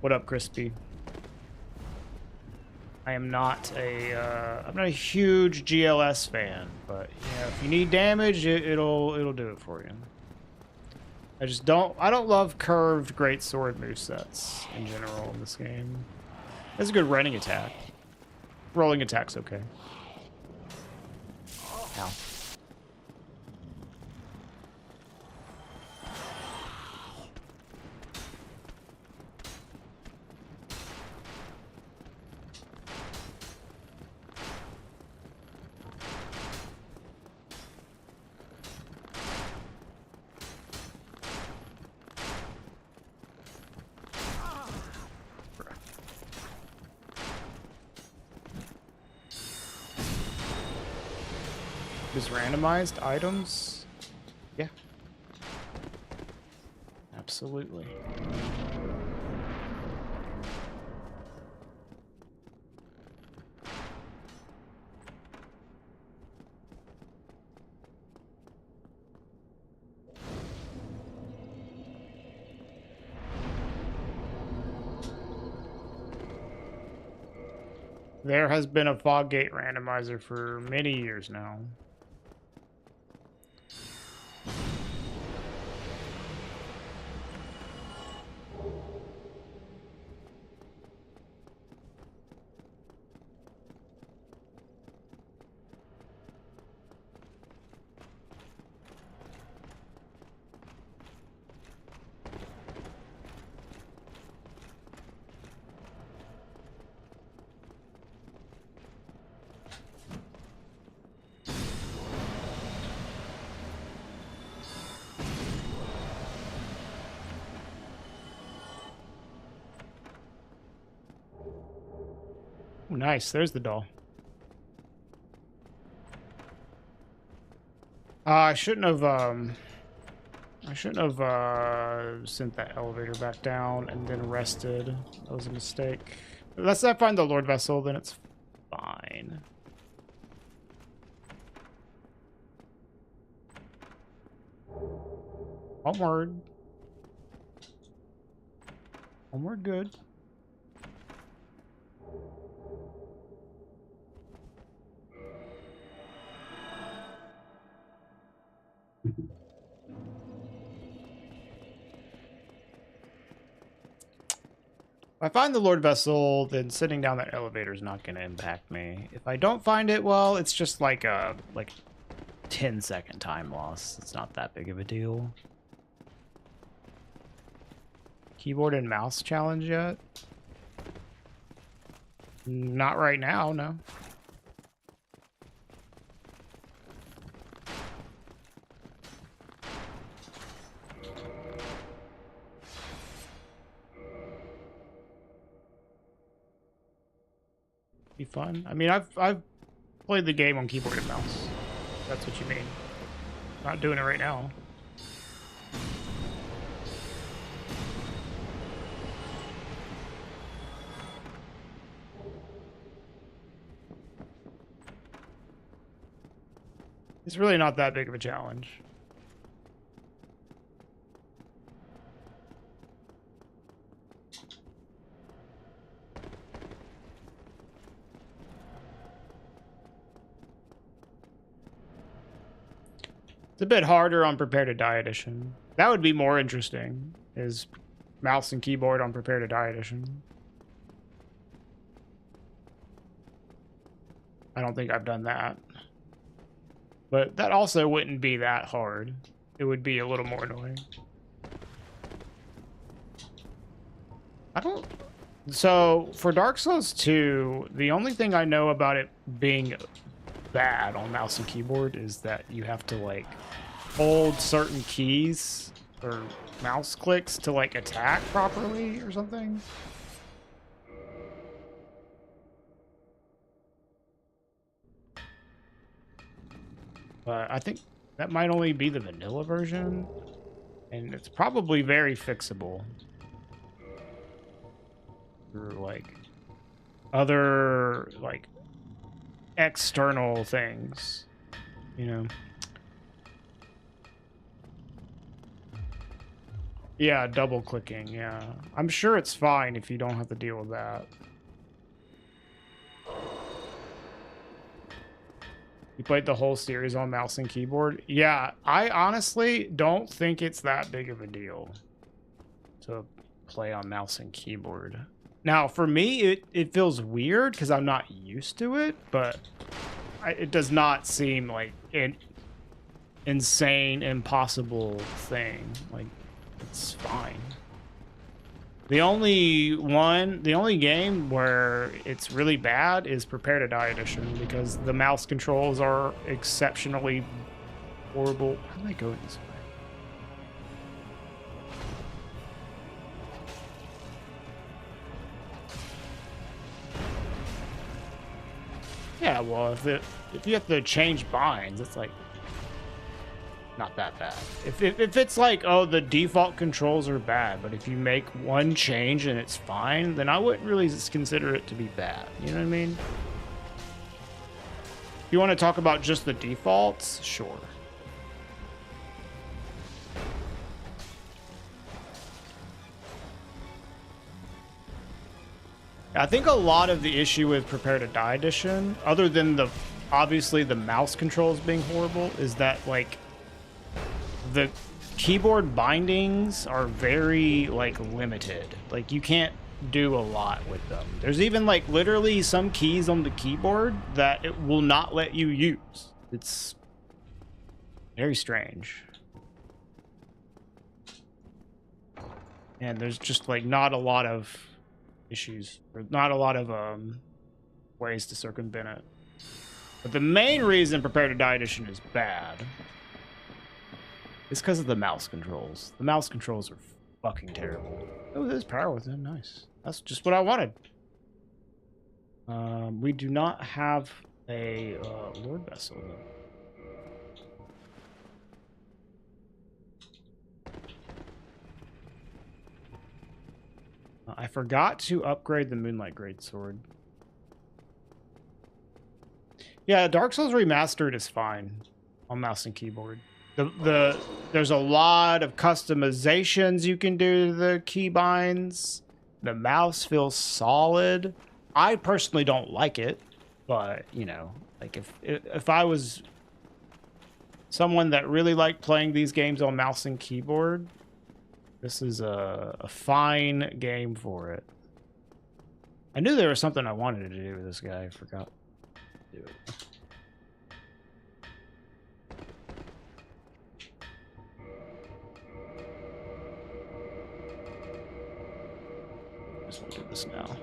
What up, Crispy? I am not I'm not a huge GLS fan, but yeah, if you need damage, it'll do it for you. I don't love curved greatsword movesets in general in this game. It's a good running attack. Rolling attack's okay. Ow. Just randomized items? Yeah. Absolutely. There has been a fog gate randomizer for many years now. Ooh, nice, there's the doll. I shouldn't have sent that elevator back down and then rested. That was a mistake. Unless I find the Lord Vessel, then it's fine. Onward. Onward good. If I find the Lord Vessel, then sitting down that elevator is not going to impact me. If I don't find it, well, it's just like a 10-second time loss. It's not that big of a deal. Keyboard and mouse challenge yet? Not right now, no. Be fun. I mean, I've played the game on keyboard and mouse. That's what you mean. Not doing it right now. It's really not that big of a challenge. It's a bit harder on Prepare to Die Edition. That would be more interesting, is mouse and keyboard on Prepare to Die Edition. I don't think I've done that. But that also wouldn't be that hard. It would be a little more annoying. So, for Dark Souls 2, the only thing I know about it being bad on mouse and keyboard is that you have to, like, hold certain keys or mouse clicks to, like, attack properly or something. But I think that might only be the vanilla version, and it's probably very fixable. Or like other like external things, you know. Yeah, double clicking, yeah. I'm sure it's fine if you don't have to deal with that. You played the whole series on mouse and keyboard? Yeah, I honestly don't think it's that big of a deal to play on mouse and keyboard. Now, for me, it feels weird because I'm not used to it, but it does not seem like an insane, impossible thing. Like, it's fine. The only game where it's really bad is Prepare to Die Edition because the mouse controls are exceptionally horrible. How am I going this way? Yeah, well, if you have to change binds, it's like not that bad. If it's like, oh, the default controls are bad, but if you make one change and it's fine, then I wouldn't really consider it to be bad. You know what I mean? If you want to talk about just the defaults, sure. I think a lot of the issue with Prepare to Die Edition, other than obviously the mouse controls being horrible, is that like the keyboard bindings are very like limited. Like you can't do a lot with them. There's even like literally some keys on the keyboard that it will not let you use. It's very strange. And there's just like not a lot of issues, or not a lot of ways to circumvent it. But the main reason Prepare to Die Edition is bad is because of the mouse controls. The mouse controls are fucking terrible. Oh, there's power within. Nice. That's just what I wanted. We do not have a Lord Vessel though. I forgot to upgrade the Moonlight Greatsword. Yeah, Dark Souls Remastered is fine on mouse and keyboard. There's a lot of customizations you can do to the keybinds. The mouse feels solid. I personally don't like it, but you know, like if I was someone that really liked playing these games on mouse and keyboard, this is a fine game for it. I knew there was something I wanted to do with this guy. I forgot to do it. Just want to do this now.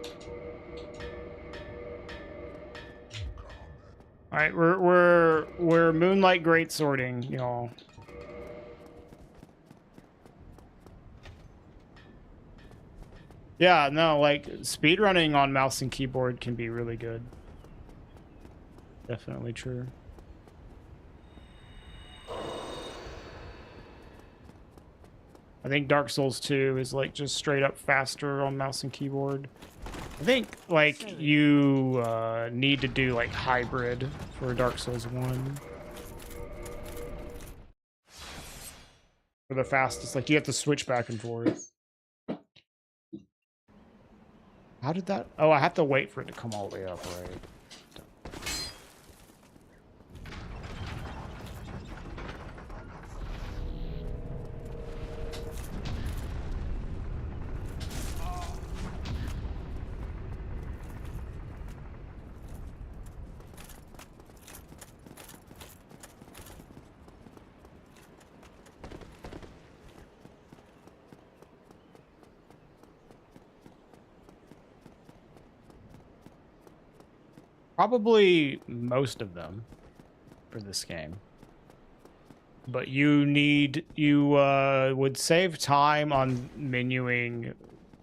All right, we're Moonlight Greatswording, y'all. Yeah, no, like speedrunning on mouse and keyboard can be really good. Definitely true. I think Dark Souls 2 is like just straight up faster on mouse and keyboard. I think like you need to do like hybrid for Dark Souls 1. For the fastest, like you have to switch back and forth. How did that? Oh, I have to wait for it to come all the way up, right? Probably most of them for this game. But you would save time on menuing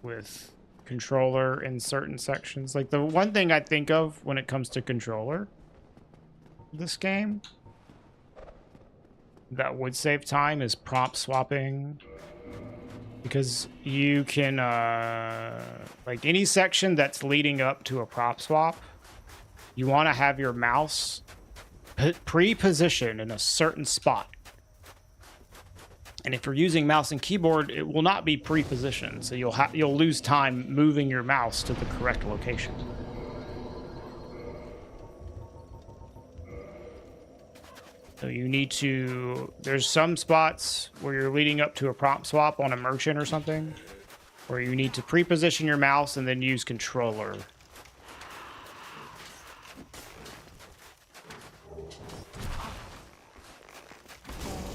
with controller in certain sections. Like the one thing I think of when it comes to controller, this game, that would save time is prompt swapping. Because you can, like any section that's leading up to a prop swap, you want to have your mouse pre-positioned in a certain spot. And if you're using mouse and keyboard, it will not be pre-positioned, so you'll lose time moving your mouse to the correct location. So you need to, there's some spots where you're leading up to a prompt swap on a merchant or something, where you need to pre-position your mouse and then use controller.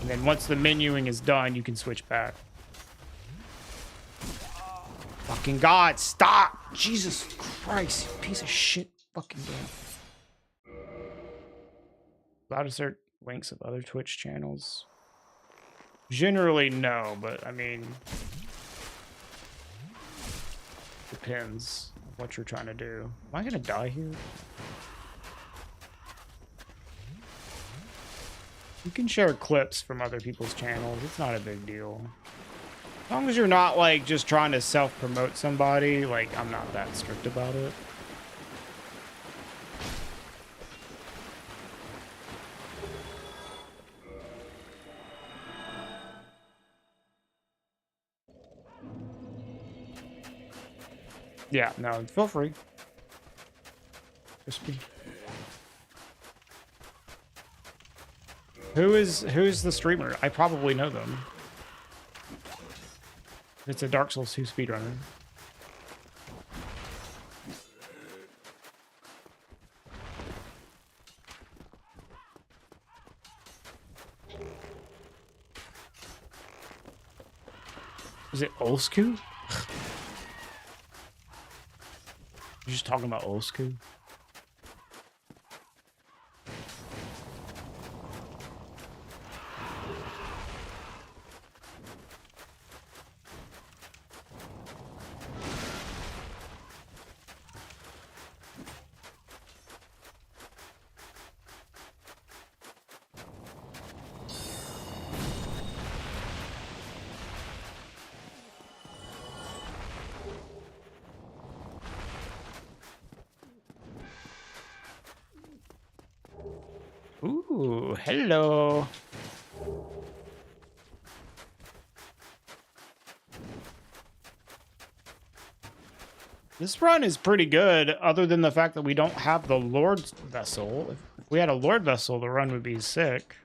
And then once the menuing is done, you can switch back. Fucking God, stop! Jesus Christ, you piece of shit fucking game. Allowed to search links of other Twitch channels? Generally, no, but I mean, depends on what you're trying to do. Am I gonna die here? You can share clips from other people's channels. It's not a big deal. As long as you're not like just trying to self-promote somebody, like I'm not that strict about it. Yeah, no, feel free. Crispy. Who's the streamer? I probably know them. It's a Dark Souls 2 speedrunner. Is it Olsku? You're just talking about Olsku? Ooh, hello. This run is pretty good, other than the fact that we don't have the Lord Vessel. If we had a Lord Vessel, the run would be sick.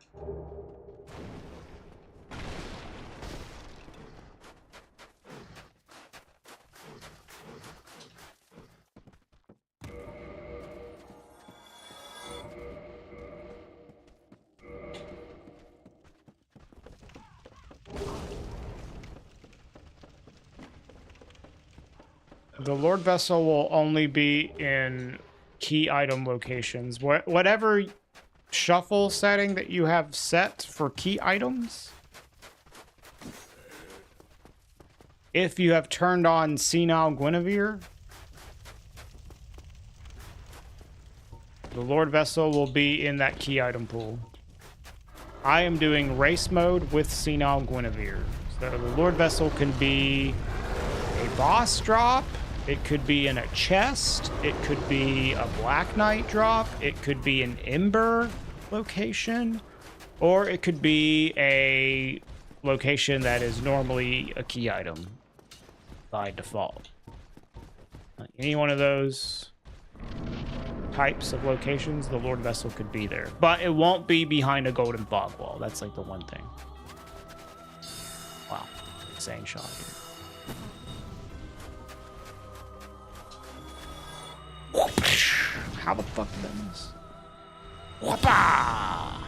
The Lord Vessel will only be in key item locations. Whatever shuffle setting that you have set for key items, if you have turned on Senile Guinevere, The Lord Vessel will be in that key item pool. I am doing race mode with Senile Guinevere. So the Lord Vessel can be a boss drop. It could be in a chest. It could be a Black Knight drop. It could be an Ember location. Or it could be a location that is normally a key item by default. Any one of those types of locations, the Lord Vessel could be there. But it won't be behind a golden fog wall. That's like the one thing. Wow. Insane shot here. How the fuck did I miss? Whoppa!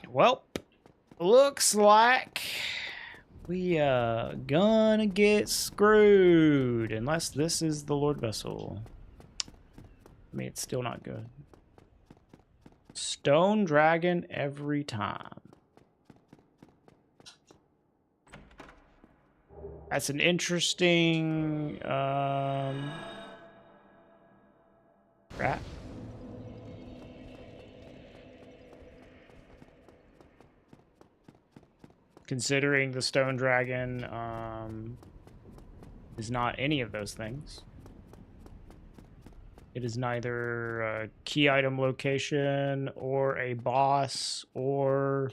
Well, looks like we gonna get screwed unless this is the Lord Vessel. I mean, it's still not good. Stone Dragon every time. That's an interesting rat. Considering the Stone Dragon is not any of those things. It is neither a key item location or a boss or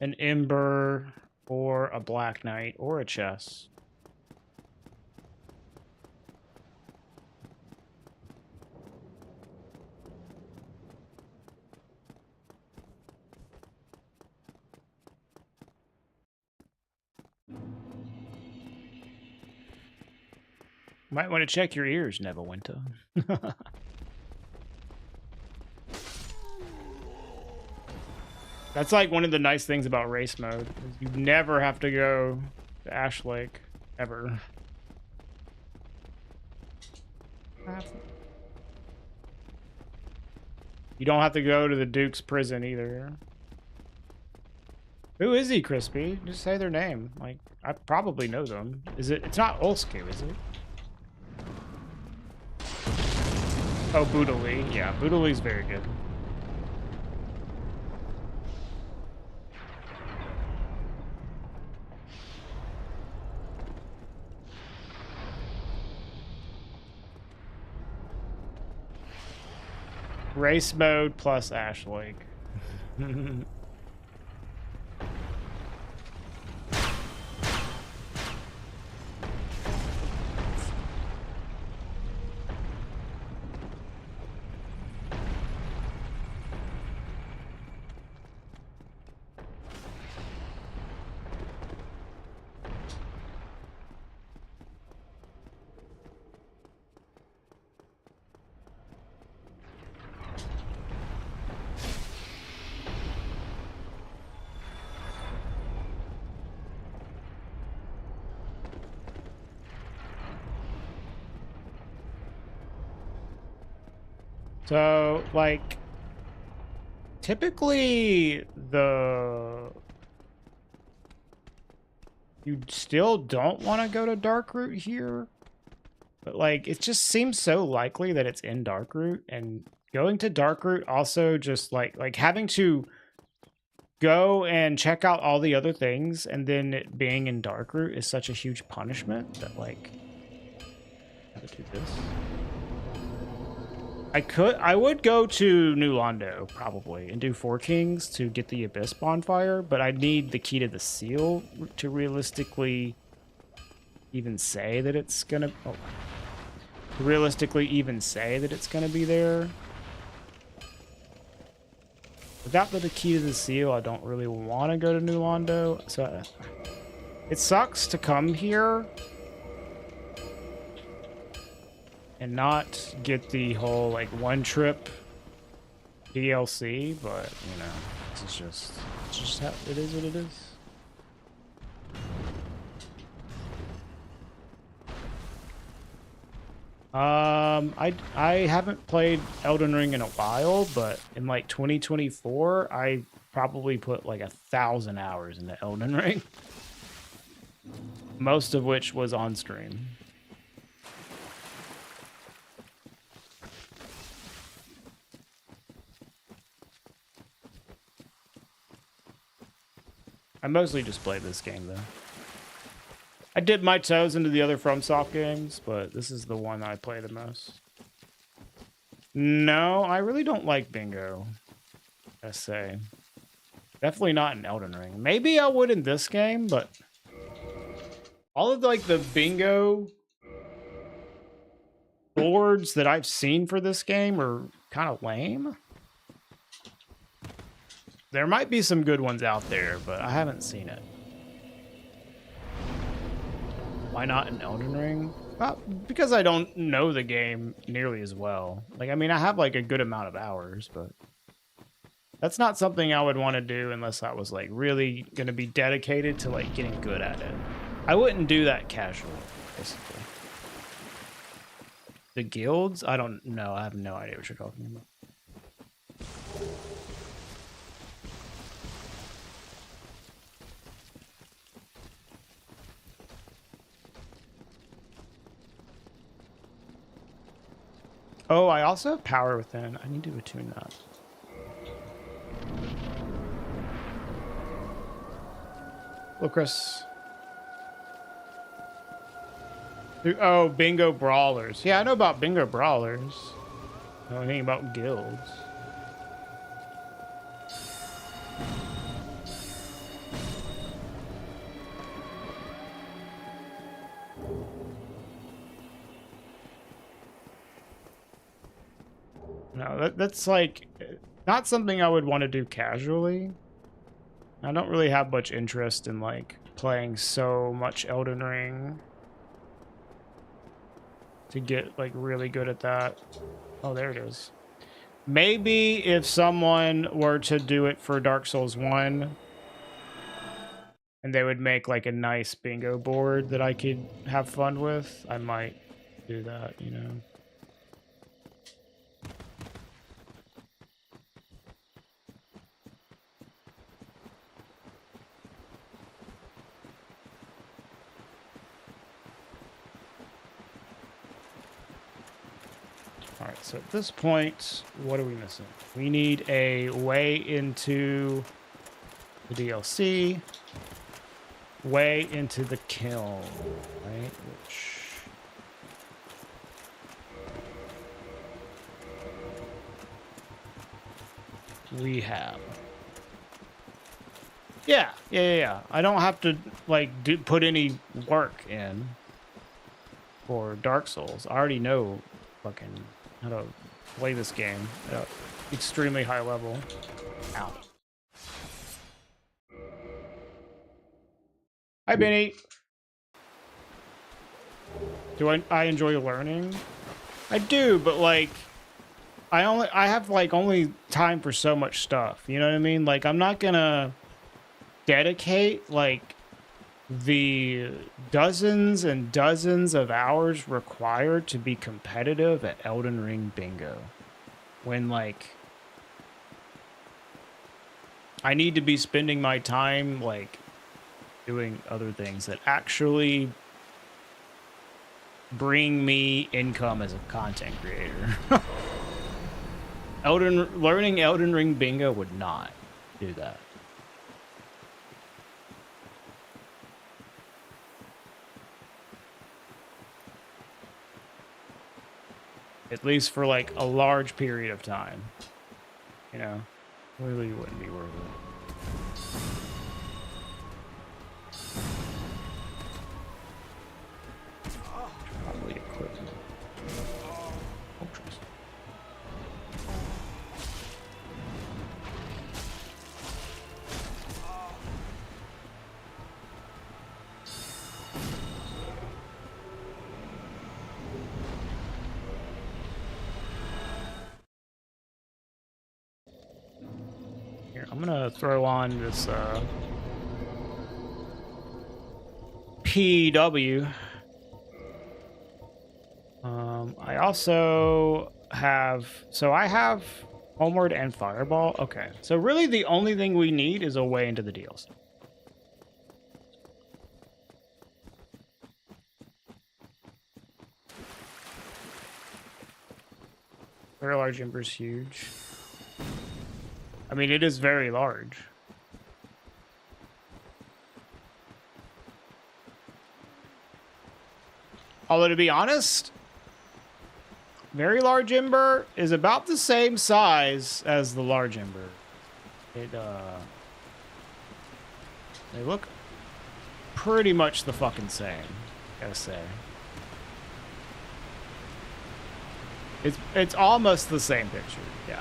an Ember or a Black Knight or a chest. Might want to check your ears, Neverwinter. That's like one of the nice things about race mode. Is you never have to go to Ash Lake, ever. You don't have to go to the Duke's prison either. Who is he, Crispy? Just say their name. Like, I probably know them. Is it? It's not Ulsku, is it? Oh, Boodali. Yeah, Boodali's very good. Race mode plus Ash Lake. So, like, typically you still don't want to go to Darkroot here, but like, it just seems so likely that it's in Darkroot, and going to Darkroot also just like having to go and check out all the other things and then it being in Darkroot is such a huge punishment that like, I have to do this. I would go to New Londo, probably, and do Four Kings to get the Abyss Bonfire, but I need the key to the seal to realistically even say that it's gonna... Oh. To realistically even say that it's gonna be there. Without the key to the seal, I don't really want to go to New Londo, so... It sucks to come here and not get the whole, like, one-trip DLC, but, you know, it's just how it is what it is. I haven't played Elden Ring in a while, but in like 2024, I probably put like 1,000 hours into Elden Ring, most of which was on stream. I mostly just played this game though. I dipped my toes into the other FromSoft games, but this is the one I play the most. No, I really don't like bingo, I say. Definitely not in Elden Ring. Maybe I would in this game, but all of like the bingo boards that I've seen for this game are kind of lame. There might be some good ones out there, but I haven't seen it. Why not in Elden Ring? Because I don't know the game nearly as well. Like, I mean, I have like a good amount of hours, but that's not something I would want to do unless I was like really going to be dedicated to like getting good at it. I wouldn't do that casually, basically. The guilds? I don't know. I have no idea what you're talking about. Oh, I also have Power Within. I need to attune that. Hello, Chris. Oh, Bingo Brawlers. Yeah, I know about Bingo Brawlers. I don't know anything about guilds. No, that's like not something I would want to do casually. I don't really have much interest in like playing so much Elden Ring to get like really good at that. Oh, there it is. Maybe if someone were to do it for Dark Souls 1 and they would make like a nice bingo board that I could have fun with, I might do that, you know. All right, so at this point, what are we missing? We need a way into the DLC, way into the kiln, right? Which we have. Yeah. I don't have to like put any work in for Dark Souls. I already know fucking how to play this game at extremely high level. Ow. Hi, Benny. Do I enjoy learning? I do, but like I have like only time for so much stuff. You know what I mean? Like I'm not gonna dedicate like the dozens and dozens of hours required to be competitive at Elden Ring bingo when like I need to be spending my time like doing other things that actually bring me income as a content creator. Learning Elden Ring bingo would not do that. At least for like a large period of time. You know, really wouldn't be worth it. Probably equipment. Ultras. Here, I'm gonna throw on this PW. I also have, so I have Homeward and Fireball. Okay, so really the only thing we need is a way into the DLC. Very large Ember's huge. I mean, it is very large. Although, to be honest, very large Ember is about the same size as the large Ember. They look pretty much the fucking same, gotta say. It's almost the same picture, yeah.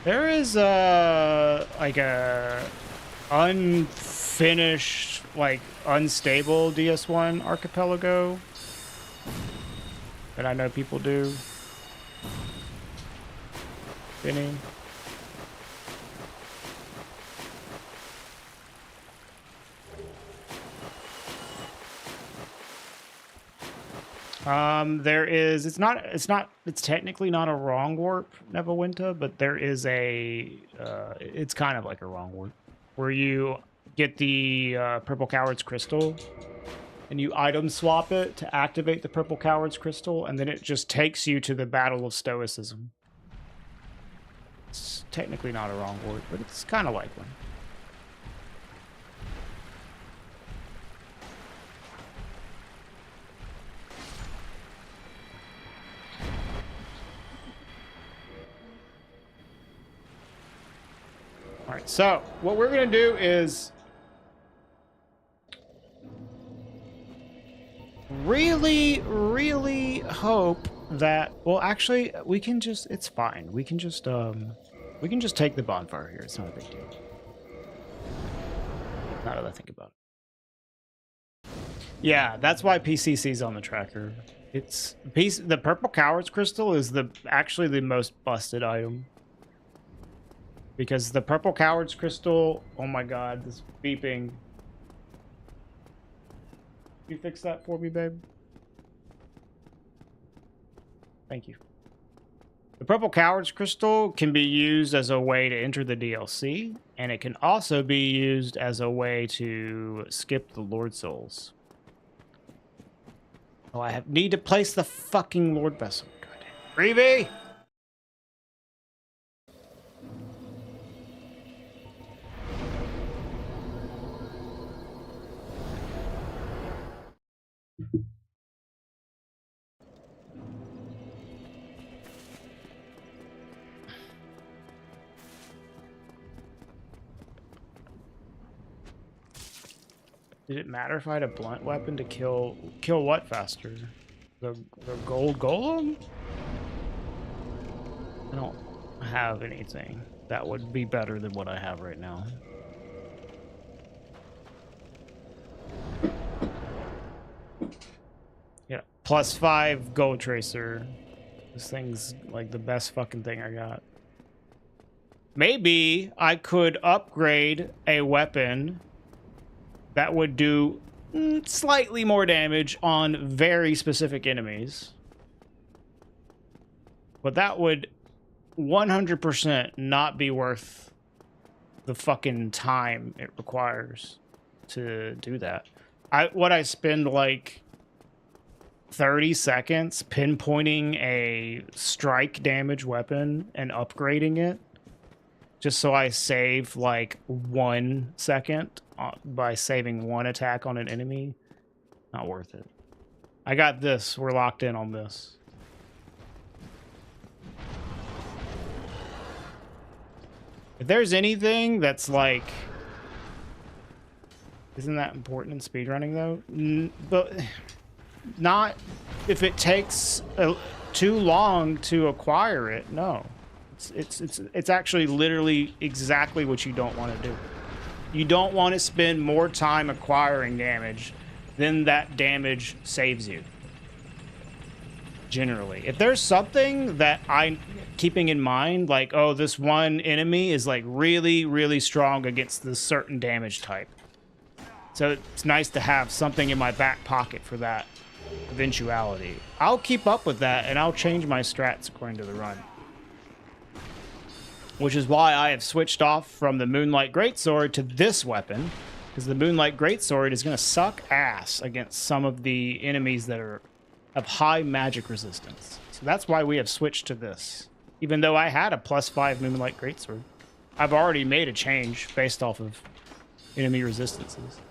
There is like a unfinished, like unstable DS1 archipelago that I know people do. Spinning. It's technically not a wrong warp, Neverwinter, but there is it's kind of like a wrong warp where you get the Purple Coward's Crystal and you item swap it to activate the Purple Coward's Crystal, and then it just takes you to the Battle of Stoicism. It's technically not a wrong warp, but it's kind of like one. All right, so what we're going to do is really hope that, well, actually, we can just, it's fine. We can just take the bonfire here. It's not a big deal. Now that I think about it. Yeah, that's why PCC's on the tracker. The Purple Coward's Crystal is actually the most busted item. Because the Purple Coward's Crystal, oh my god, this beeping. You fix that for me, babe? Thank you. The Purple Coward's Crystal can be used as a way to enter the DLC, and it can also be used as a way to skip the Lord Souls. Oh, need to place the fucking Lord Vessel. Goddamn. Reeve! Did it matter if I had a blunt weapon to kill what faster? The gold golem? I don't have anything that would be better than what I have right now. Yeah, +5 gold tracer. This thing's like the best fucking thing I got. Maybe I could upgrade a weapon that would do slightly more damage on very specific enemies. But that would 100% not be worth the fucking time it requires to do that. I spend like 30 seconds pinpointing a strike damage weapon and upgrading it just so I save like 1 second by saving one attack on an enemy. Not worth it. I got this. We're locked in on this. If there's anything that's like, isn't that important in speedrunning though? But not if it takes too long to acquire it. No, It's actually literally exactly what you don't want to do. You don't want to spend more time acquiring damage than that damage saves you. Generally, if there's something that I'm keeping in mind, like, oh, this one enemy is like really strong against this certain damage type, so it's nice to have something in my back pocket for that eventuality. I'll keep up with that and I'll change my strats according to the run, which is why I have switched off from the Moonlight Greatsword to this weapon, because the Moonlight Greatsword is going to suck ass against some of the enemies that are of high magic resistance. So that's why we have switched to this. Even though I had a +5 Moonlight Greatsword, I've already made a change based off of enemy resistances.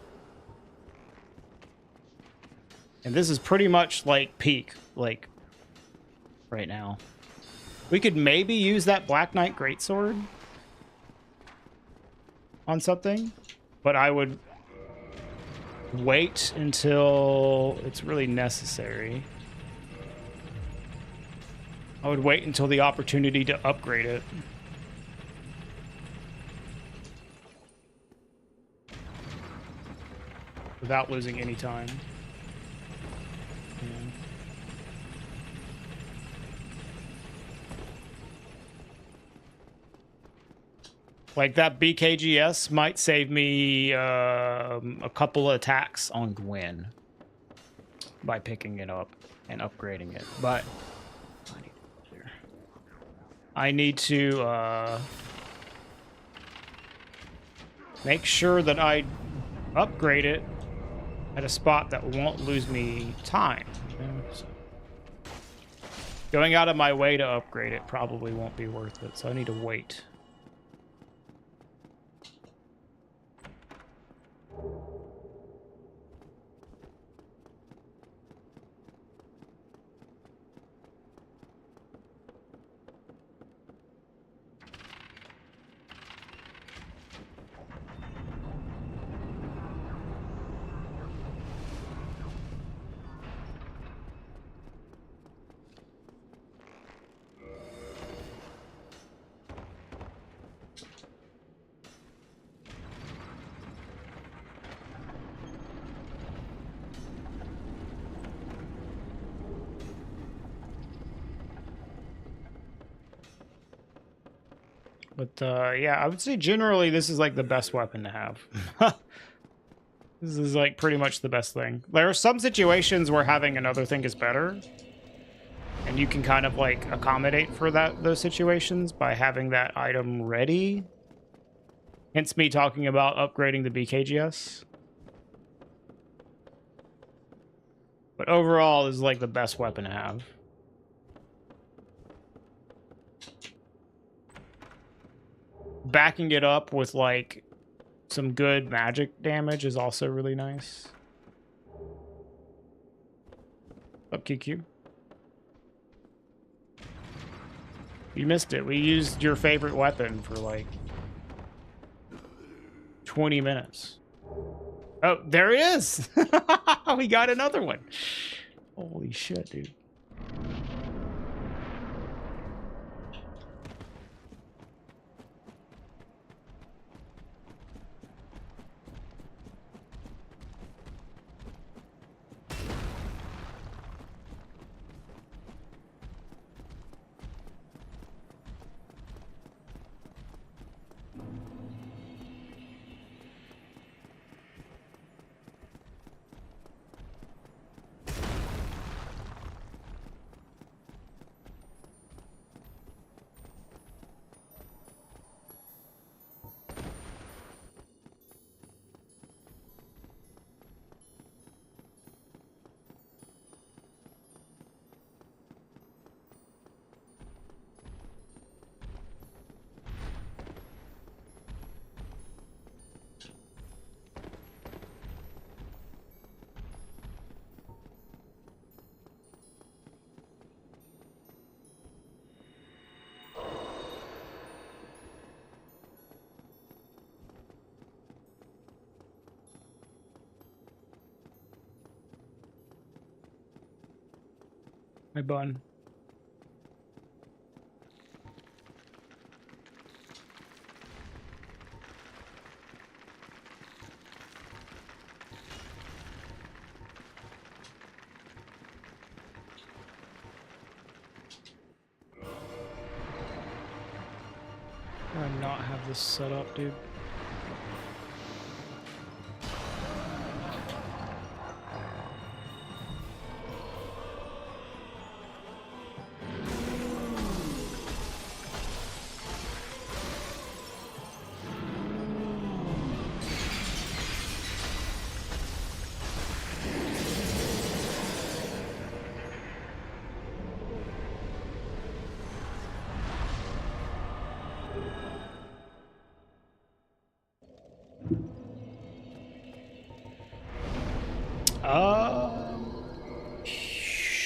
And this is pretty much like peak, like right now. We could maybe use that Black Knight Greatsword on something, but I would wait until it's really necessary. I would wait until the opportunity to upgrade it. Without losing any time. Yeah. Like, that BKGS might save me a couple of attacks on Gwen by picking it up and upgrading it. But I need to make sure that I upgrade it at a spot that won't lose me time. So going out of my way to upgrade it probably won't be worth it, so I need to wait. But yeah, I would say generally this is like the best weapon to have. This is like pretty much the best thing. There are some situations where having another thing is better, and you can kind of like accommodate for those situations by having that item ready. Hence me talking about upgrading the BKGS. But overall, this is like the best weapon to have. Backing it up with like some good magic damage is also really nice. Up, QQ. You missed it. We used your favorite weapon for like 20 minutes. Oh, there it is. We got another one. Holy shit, dude. My bun. Or not have this set up, dude.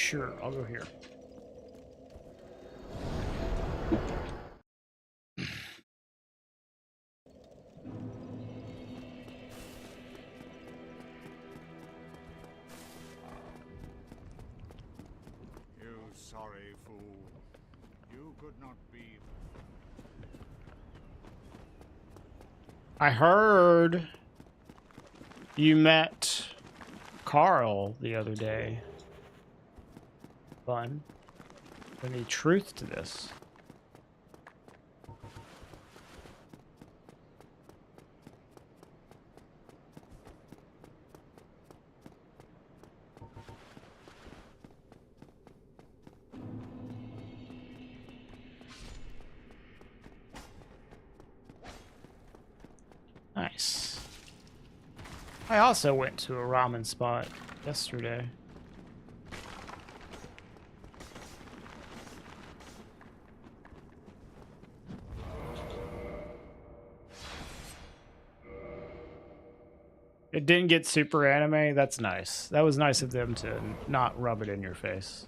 Sure, I'll go here. You sorry fool. You could not be. I heard you met Carl the other day. Fun. Any truth to this? Nice. I also went to a ramen spot yesterday. It didn't get super anime. That's nice. That was nice of them to not rub it in your face.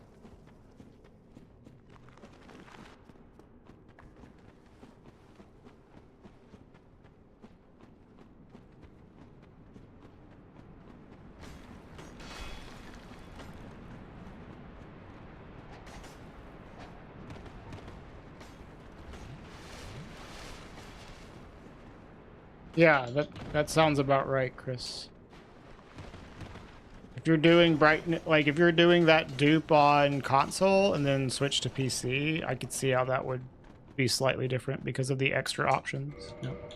Yeah, that sounds about right, Chris. If you're doing like if you're doing that dupe on console and then switch to PC, I could see how that would be slightly different because of the extra options. Yep.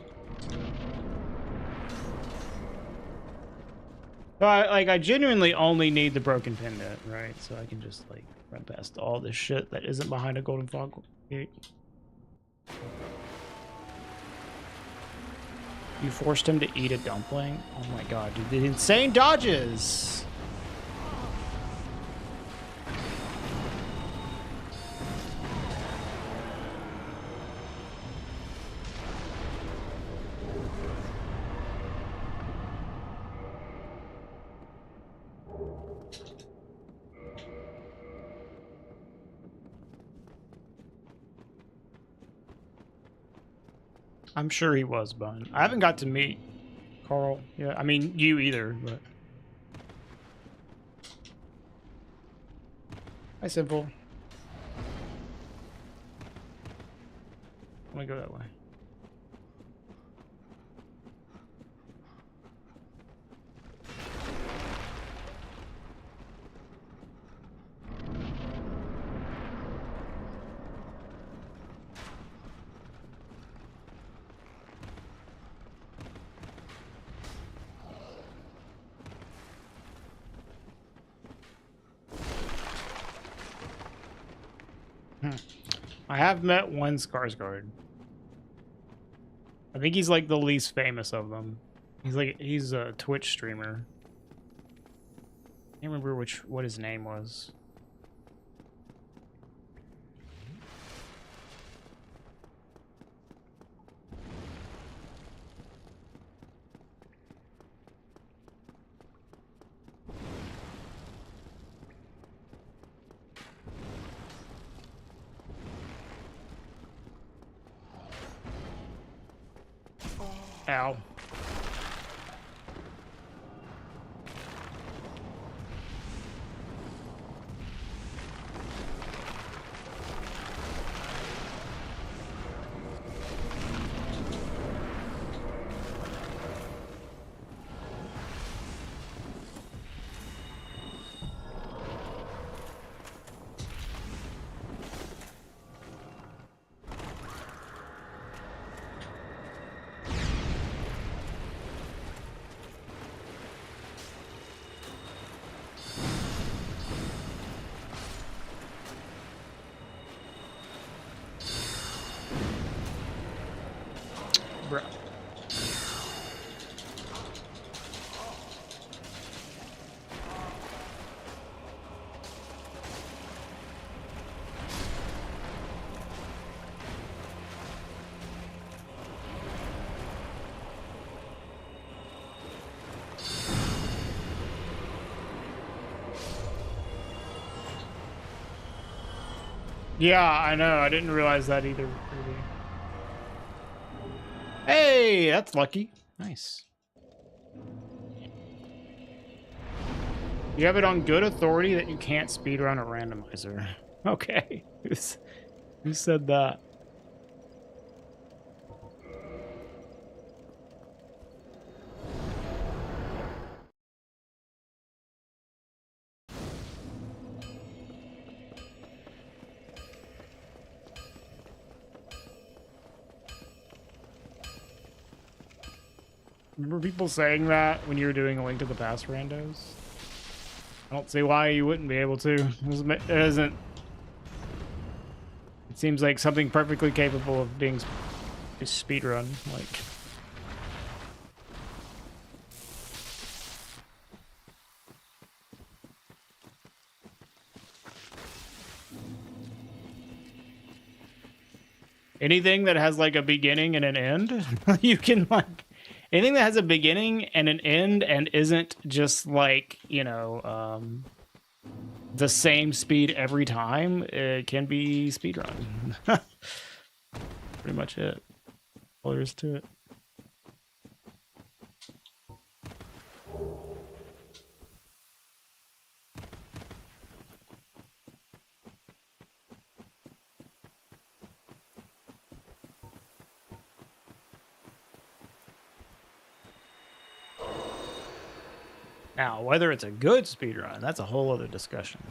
But I genuinely only need the broken pendant, right? So I can just like run past all this shit that isn't behind a golden fog gate. You forced him to eat a dumpling? Oh my god, dude, the insane dodges! I'm sure he was, Bun. I haven't got to meet Carl. Yeah, I mean, you either, but... Hi, Simple. I'm gonna go that way. I have met one Skarsgård. I think he's like the least famous of them. He's a Twitch streamer. I can't remember what his name was. Ow. Bruh. Yeah, I know. I didn't realize that either. Really. Hey, that's lucky. Nice. You have it on good authority that you can't speedrun a randomizer. Okay. Who said that? Remember people saying that when you were doing a Link to the Past randos? I don't see why you wouldn't be able to. It isn't. It seems like something perfectly capable of being speedrun. Like, anything that has like a beginning and an end, you can like anything that has a beginning and an end and isn't just like, you know, the same speed every time, it can be speedrun. Pretty much it. All there is to it. Now, whether it's a good speedrun, that's a whole other discussion.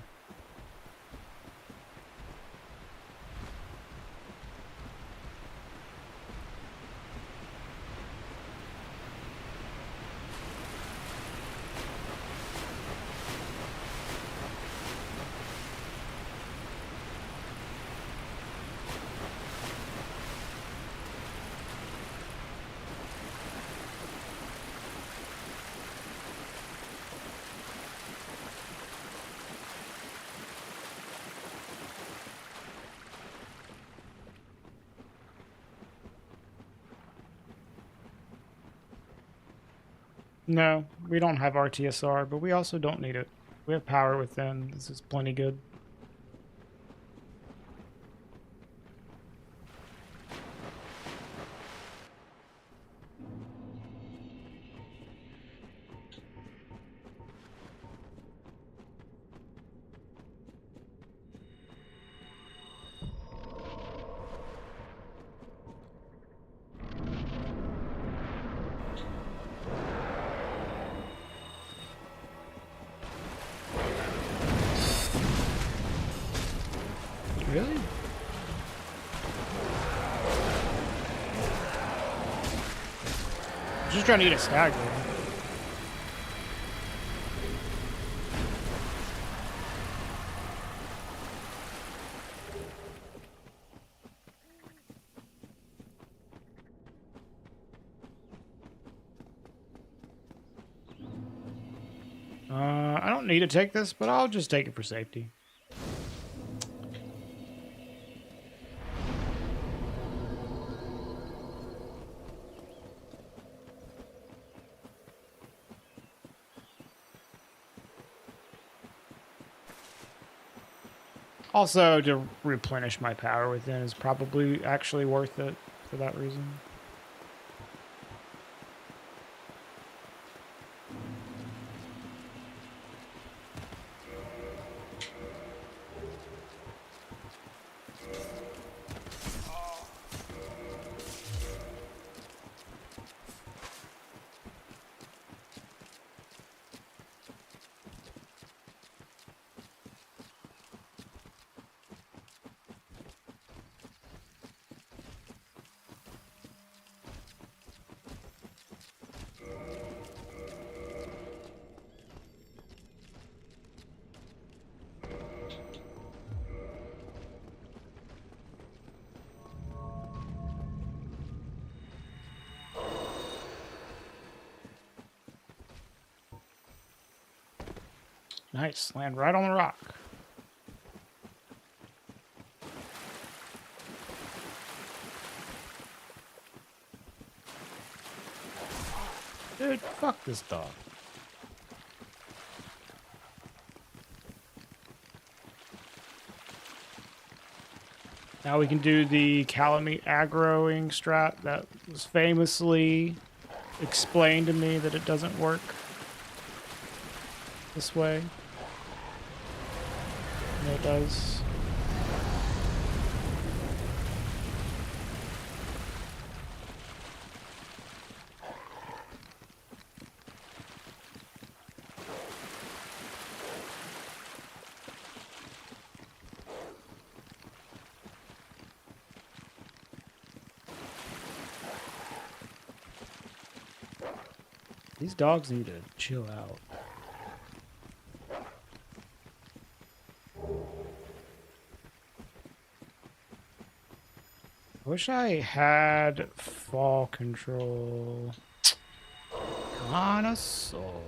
No, we don't have RTSR, but we also don't need it. We have power within. This is plenty good. Really? Just trying to get a stagger. I don't need to take this, but I'll just take it for safety. Also, to replenish my power within is probably actually worth it for that reason. Nice. Land right on the rock. Dude, fuck this dog. Now we can do the Calamite aggroing strat that was famously explained to me that it doesn't work this way. And it does. These dogs need to chill out. I wish I had fall control. Kinda so.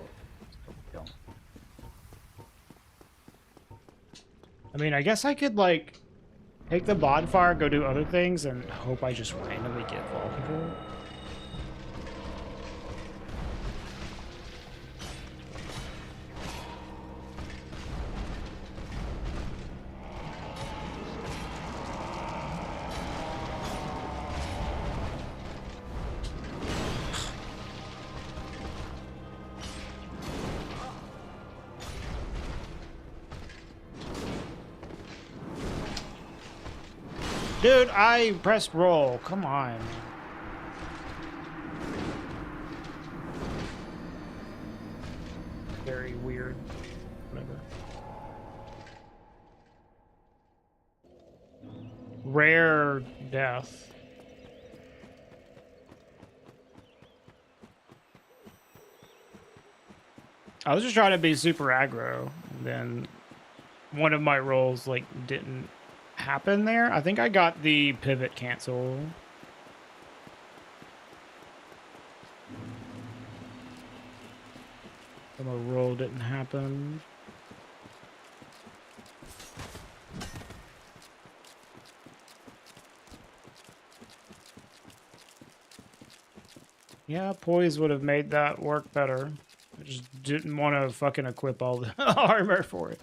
I mean, I guess I could, like, take the bonfire, go do other things, and hope I just randomly get fall control. Dude, I pressed roll. Come on. Very weird. Whatever. Rare death. I was just trying to be super aggro, and then one of my rolls like didn't happen there. I think I got the pivot cancel. So my roll didn't happen. Yeah, poise would have made that work better. I just didn't want to fucking equip all the armor for it.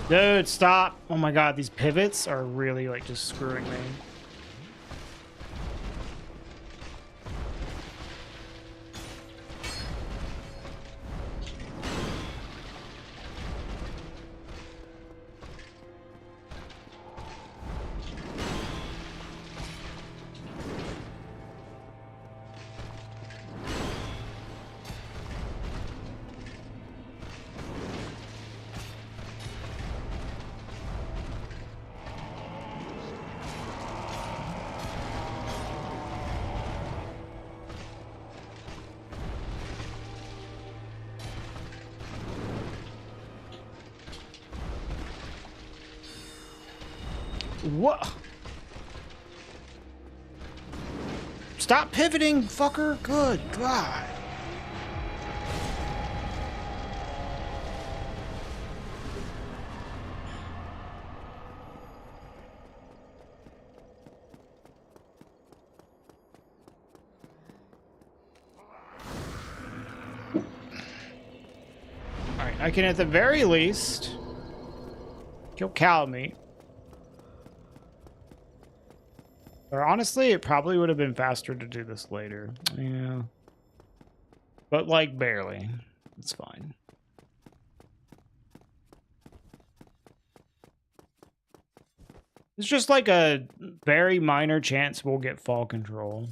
Dude, stop. Oh my god, these pivots are really like just screwing me. What? Stop pivoting, fucker. Good God. I can at the very least kill cow meat. Or honestly, it probably would have been faster to do this later. Yeah. But like barely. It's fine. It's just like a very minor chance we'll get fall control.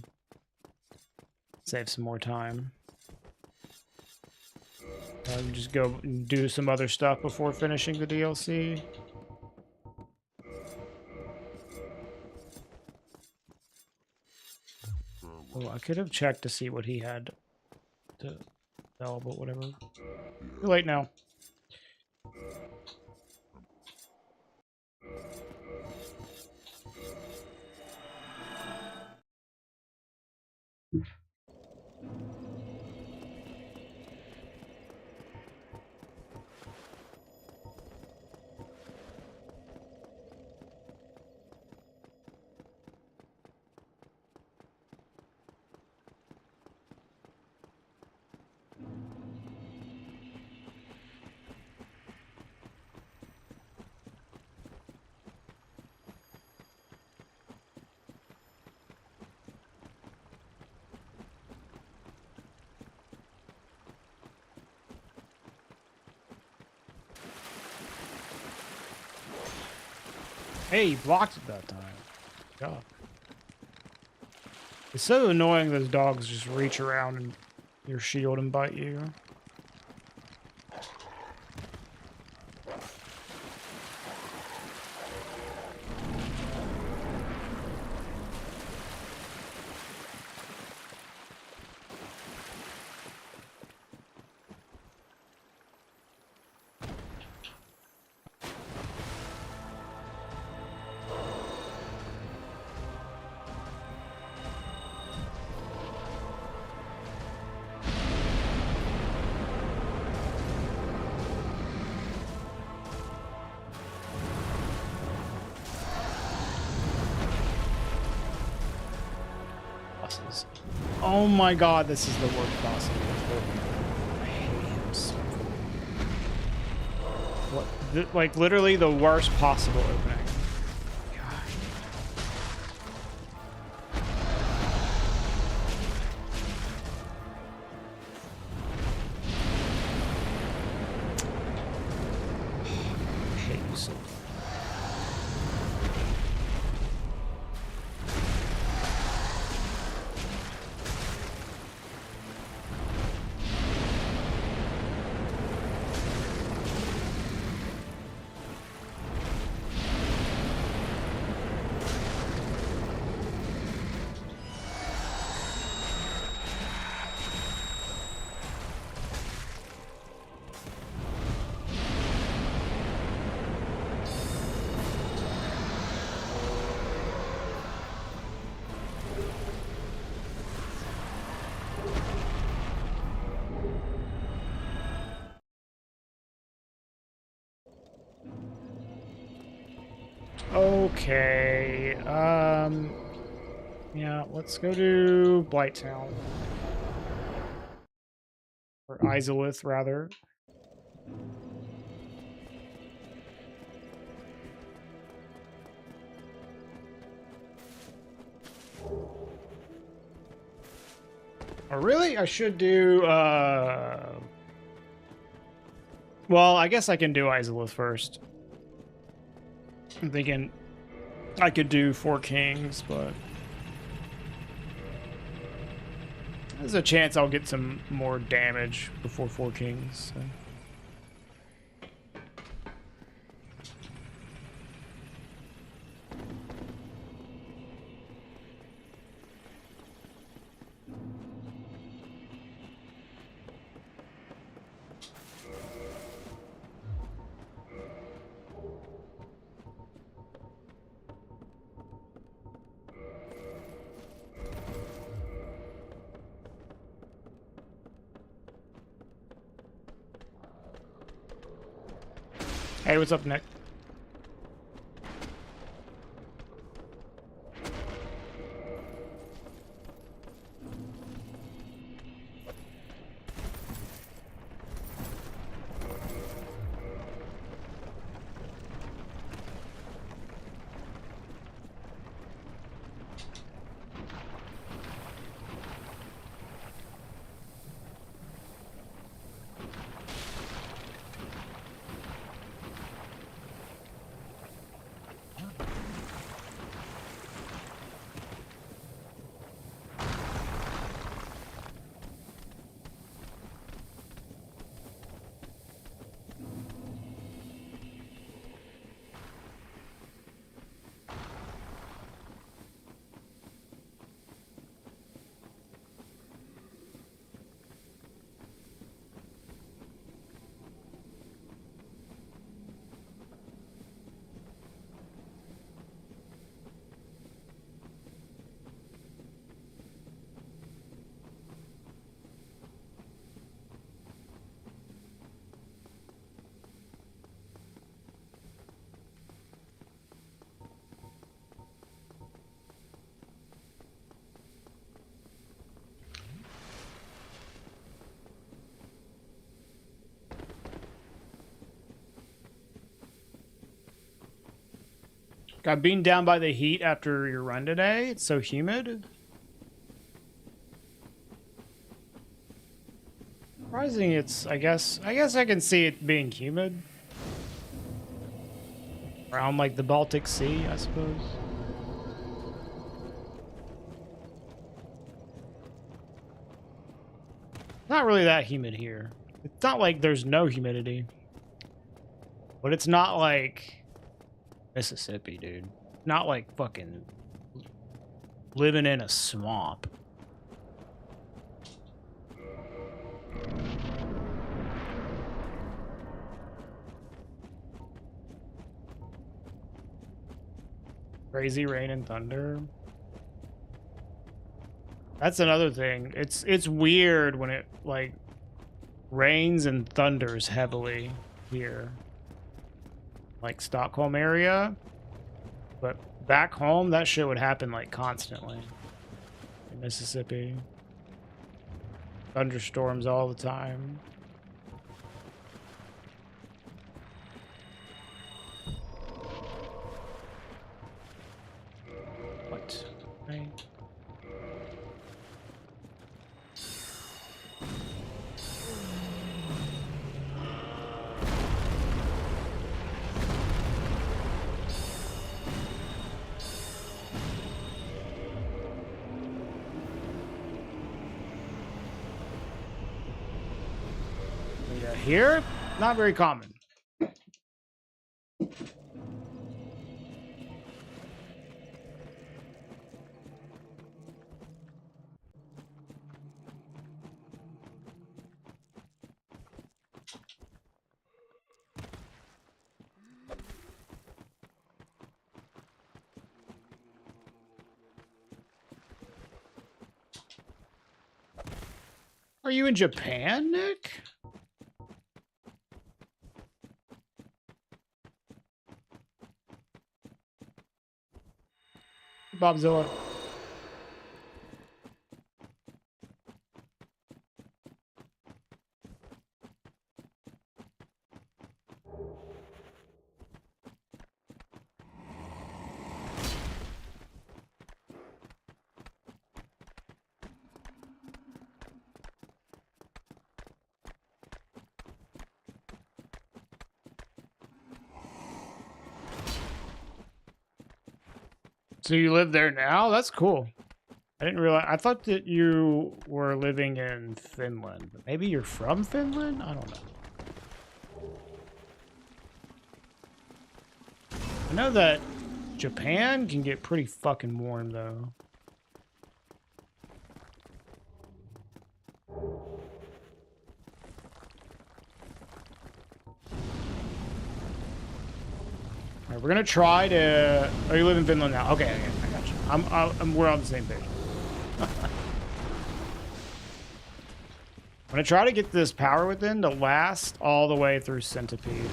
Save some more time. Just go and do some other stuff before finishing the DLC. Oh, I could have checked to see what he had to sell, but whatever. Too late now. Hey, he blocked it that time. God. It's so annoying those dogs just reach around and your shield and bite you. Bosses. Oh my god, this is the worst boss in the world. I hate him so much. What? Like literally the worst possible opening. God. I hate you so much. Okay, yeah, let's go to Blighttown. Or Izalith, rather. Or really, I should do, well, I guess I can do Izalith first. I'm thinking I could do Four Kings, but there's a chance I'll get some more damage before Four Kings. So. Hey, what's up, Nick? Got beaten down by the heat after your run today. It's so humid. Surprising it's, I guess I can see it being humid. Around like the Baltic Sea, I suppose. Not really that humid here. It's not like there's no humidity. But it's not like Mississippi, dude. Not like fucking living in a swamp. Crazy rain and thunder. That's another thing. It's weird when it like rains and thunders heavily here. Like Stockholm area. But back home that shit would happen like constantly. In Mississippi. Thunderstorms all the time. What? Right. Yeah, here, not very common. Are you in Japan, Nick? Bobzilla. So you live there now? That's cool. I didn't realize. I thought that you were living in Finland. But maybe you're from Finland? I don't know. I know that Japan can get pretty fucking warm, though. All right, we're gonna try to. Oh, you live in Finland now? Okay, I got you. We're on the same page. I'm gonna try to get this power within to last all the way through Centipede.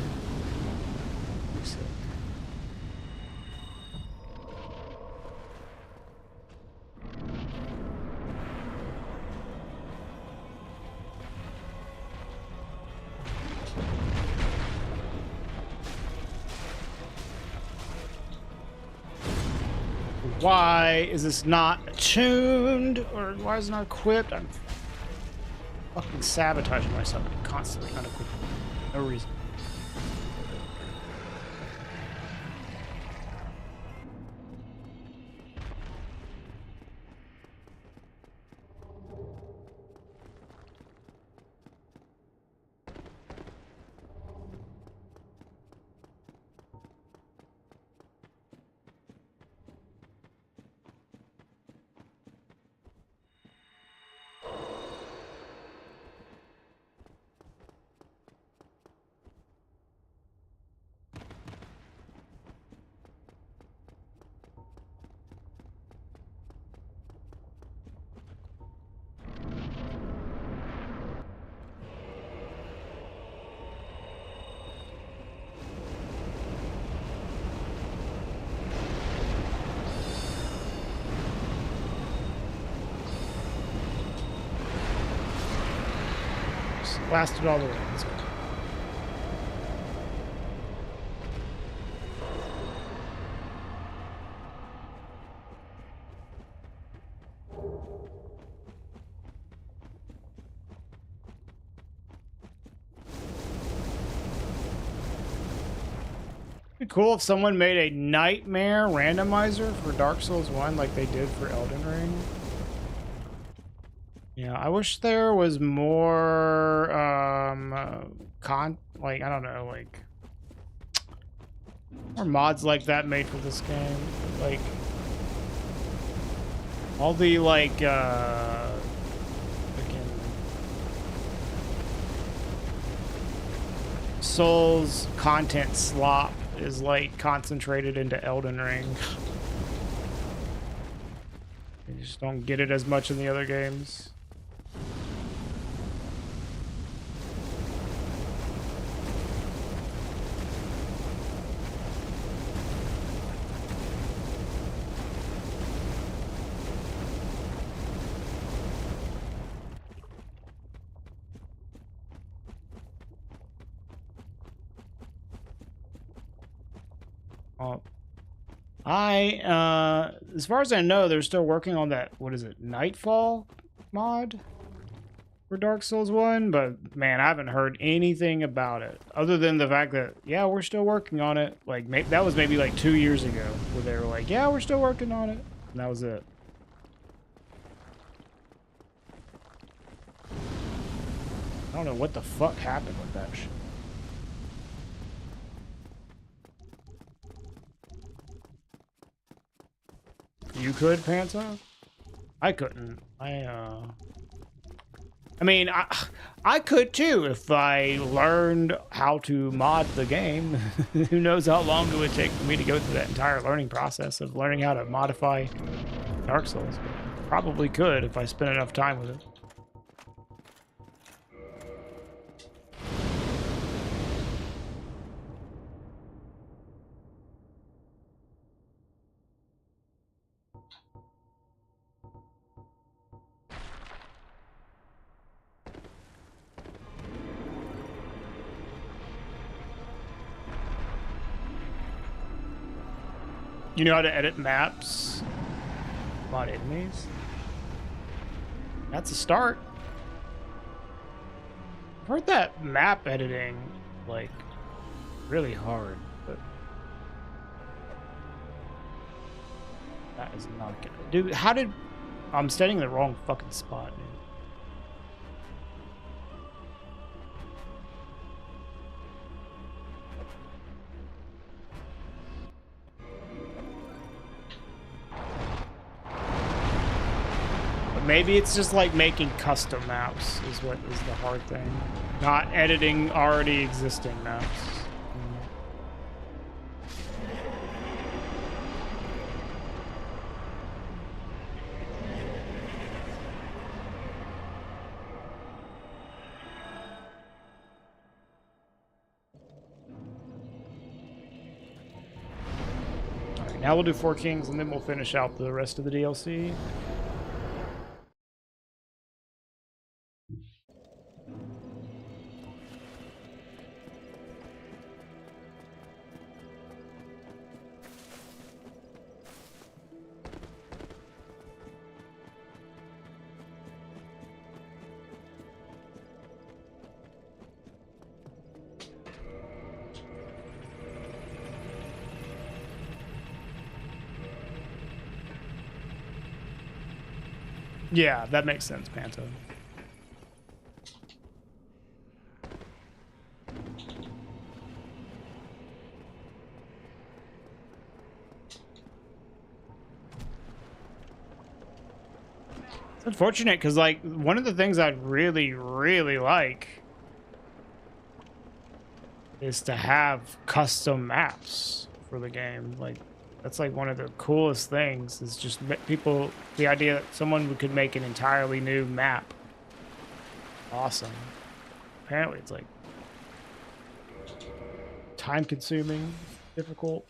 Why is this not attuned? Or why is it not equipped? I'm fucking sabotaging myself constantly unequipped. No reason. Blasted all the way. Let's go. It'd be cool if someone made a nightmare randomizer for Dark Souls 1 like they did for Elden Ring. Yeah, I wish there was more like, I don't know, like more mods like that made for this game. Like all the like freaking Souls content slop is like concentrated into Elden Ring. You just don't get it as much in the other games. As far as I know, they're still working on that, what is it, Nightfall mod for Dark Souls 1, but man, I haven't heard anything about it, other than the fact that, yeah, we're still working on it. Like, that was maybe like 2 years ago, where they were like, yeah, we're still working on it, and that was it. I don't know what the fuck happened with that shit. You could, Panta? I couldn't. I mean, I could too if I learned how to mod the game. Who knows how long it would take for me to go through that entire learning process of learning how to modify Dark Souls. Probably could if I spent enough time with it. You know how to edit maps? Mod enemies? That's a start. I've heard that map editing, like, really hard, but that is not good. Dude, how did... I'm standing in the wrong fucking spot, dude. Maybe it's just like making custom maps is what is the hard thing. Not editing already existing maps. Alright, now we'll do 4 Kings and then we'll finish out the rest of the DLC. Yeah, that makes sense, Panto. It's unfortunate because, like, one of the things I'd really, really like is to have custom maps for the game. Like, that's like one of the coolest things is just people, the idea that someone could make an entirely new map. Awesome. Apparently it's like time consuming, difficult.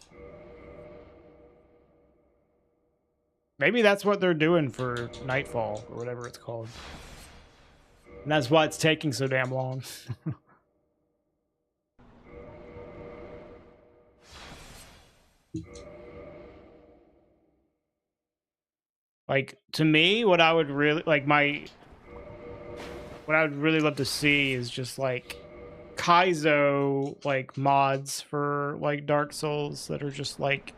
Maybe that's what they're doing for Nightfall or whatever it's called. And that's why it's taking so damn long. Like, to me, what I would really like what I would really love to see is just like Kaizo like mods for like Dark Souls that are just like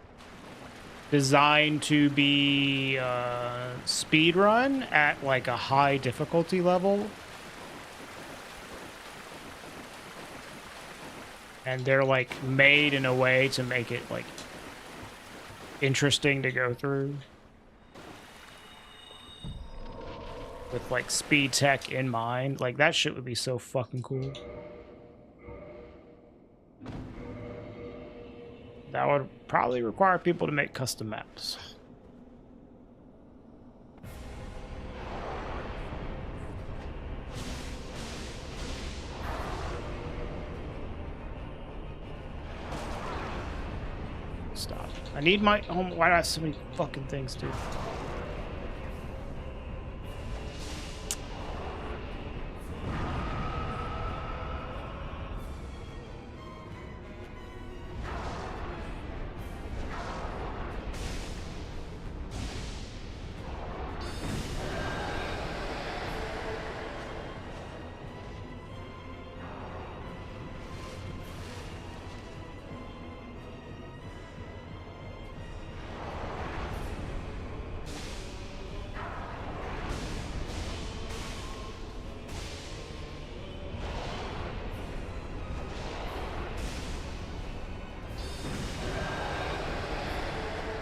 designed to be speed run at like a high difficulty level. And they're like made in a way to make it like interesting to go through. With like speed tech in mind. Like that shit would be so fucking cool. That would probably require people to make custom maps. Stop. I need my home. Why do I have so many fucking things, dude?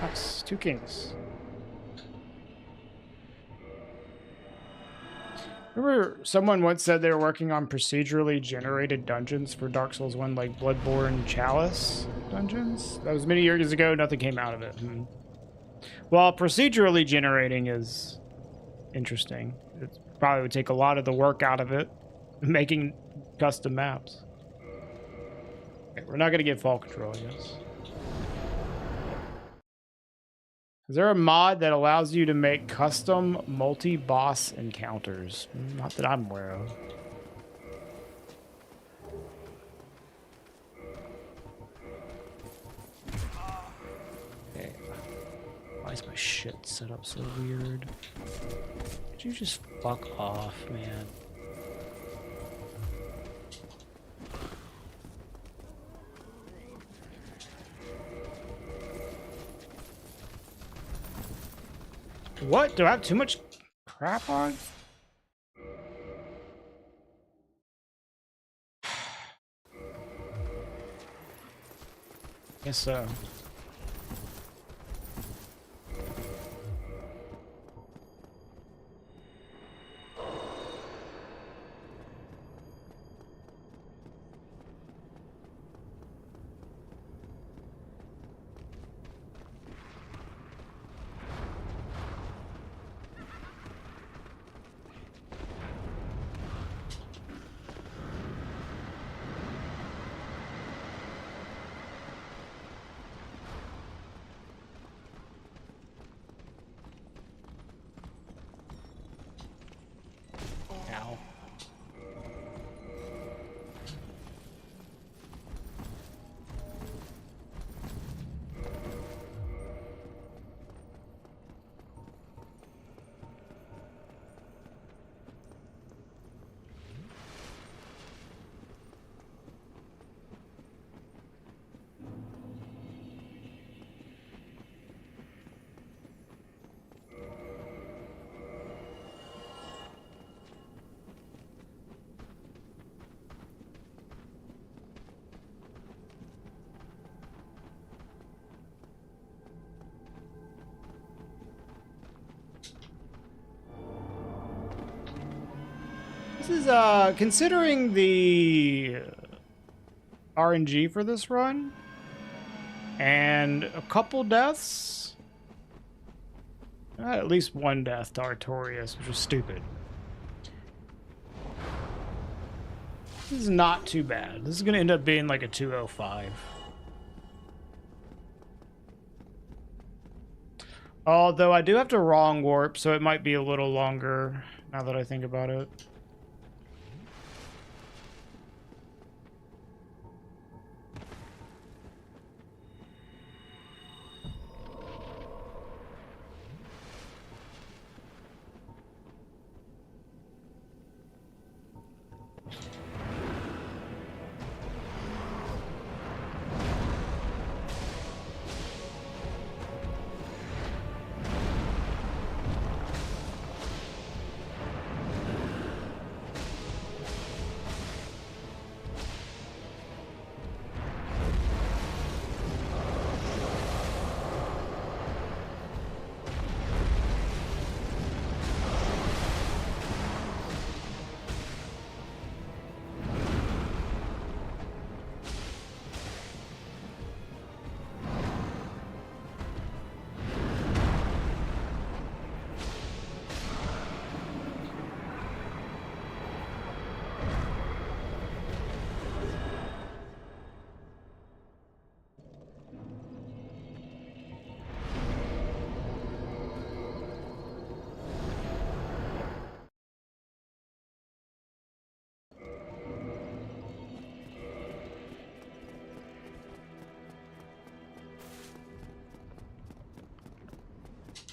Nice. 2 kings. Remember someone once said they were working on procedurally generated dungeons for Dark Souls 1, like Bloodborne Chalice dungeons? That was many years ago. Nothing came out of it. Well, procedurally generating is interesting. It probably would take a lot of the work out of it, making custom maps. Okay, we're not going to get fall control, I guess. Is there a mod that allows you to make custom multi-boss encounters? Not that I'm aware of. Okay. Why is my shit set up so weird? Could you just fuck off, man? What? Do I have too much crap on? Guess so. This is, considering the RNG for this run and a couple deaths, at least one death to Artorias, which was stupid. This is not too bad. This is going to end up being like a 205. Although I do have to wrong warp, so it might be a little longer now that I think about it.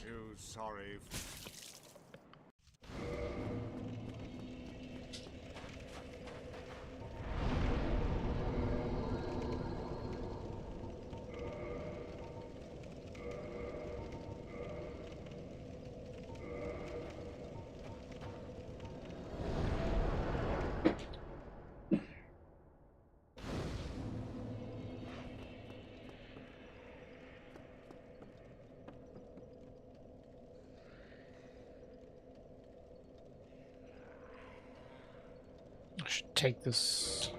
You sorry. I should take this.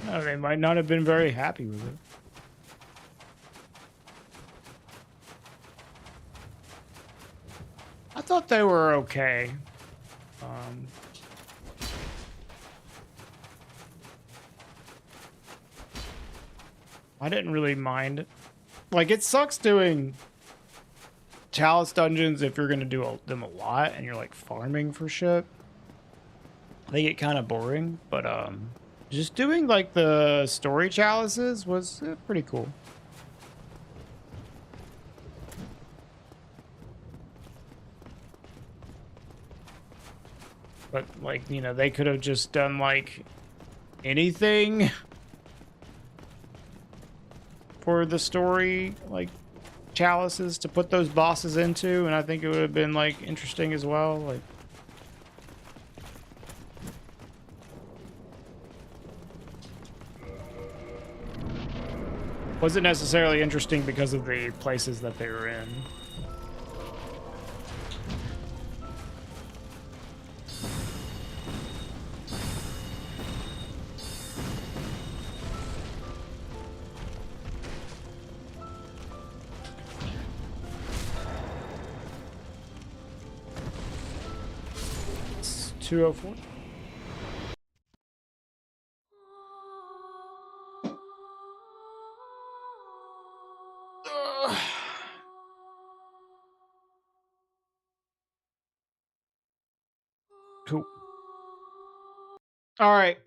No, they might not have been very happy with it. I thought they were okay. I didn't really mind it. Like, it sucks doing chalice dungeons if you're gonna do them a lot and you're like farming for shit. They get kind of boring, but just doing like the story chalices was pretty cool. But like, you know, they could have just done like anything for the story, like chalices to put those bosses into, and I think it would have been like interesting as well. Like, wasn't necessarily interesting because of the places that they were in. It's 204. Cool. All right.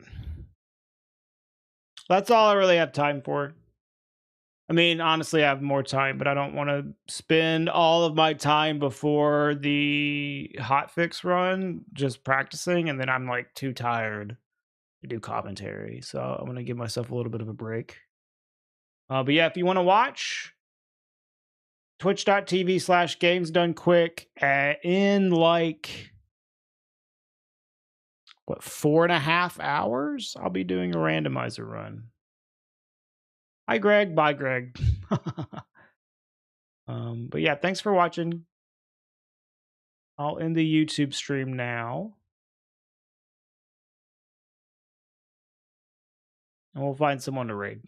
That's all I really have time for. I mean, honestly, I have more time, but I don't want to spend all of my time before the hotfix run just practicing, and then I'm like too tired to do commentary. So I'm going to give myself a little bit of a break. But yeah, if you want to watch, twitch.tv/gamesdonequick in like, what, 4.5 hours? I'll be doing a randomizer run. Hi, Greg. Bye, Greg. But yeah, thanks for watching. I'll end the YouTube stream now. And we'll find someone to raid.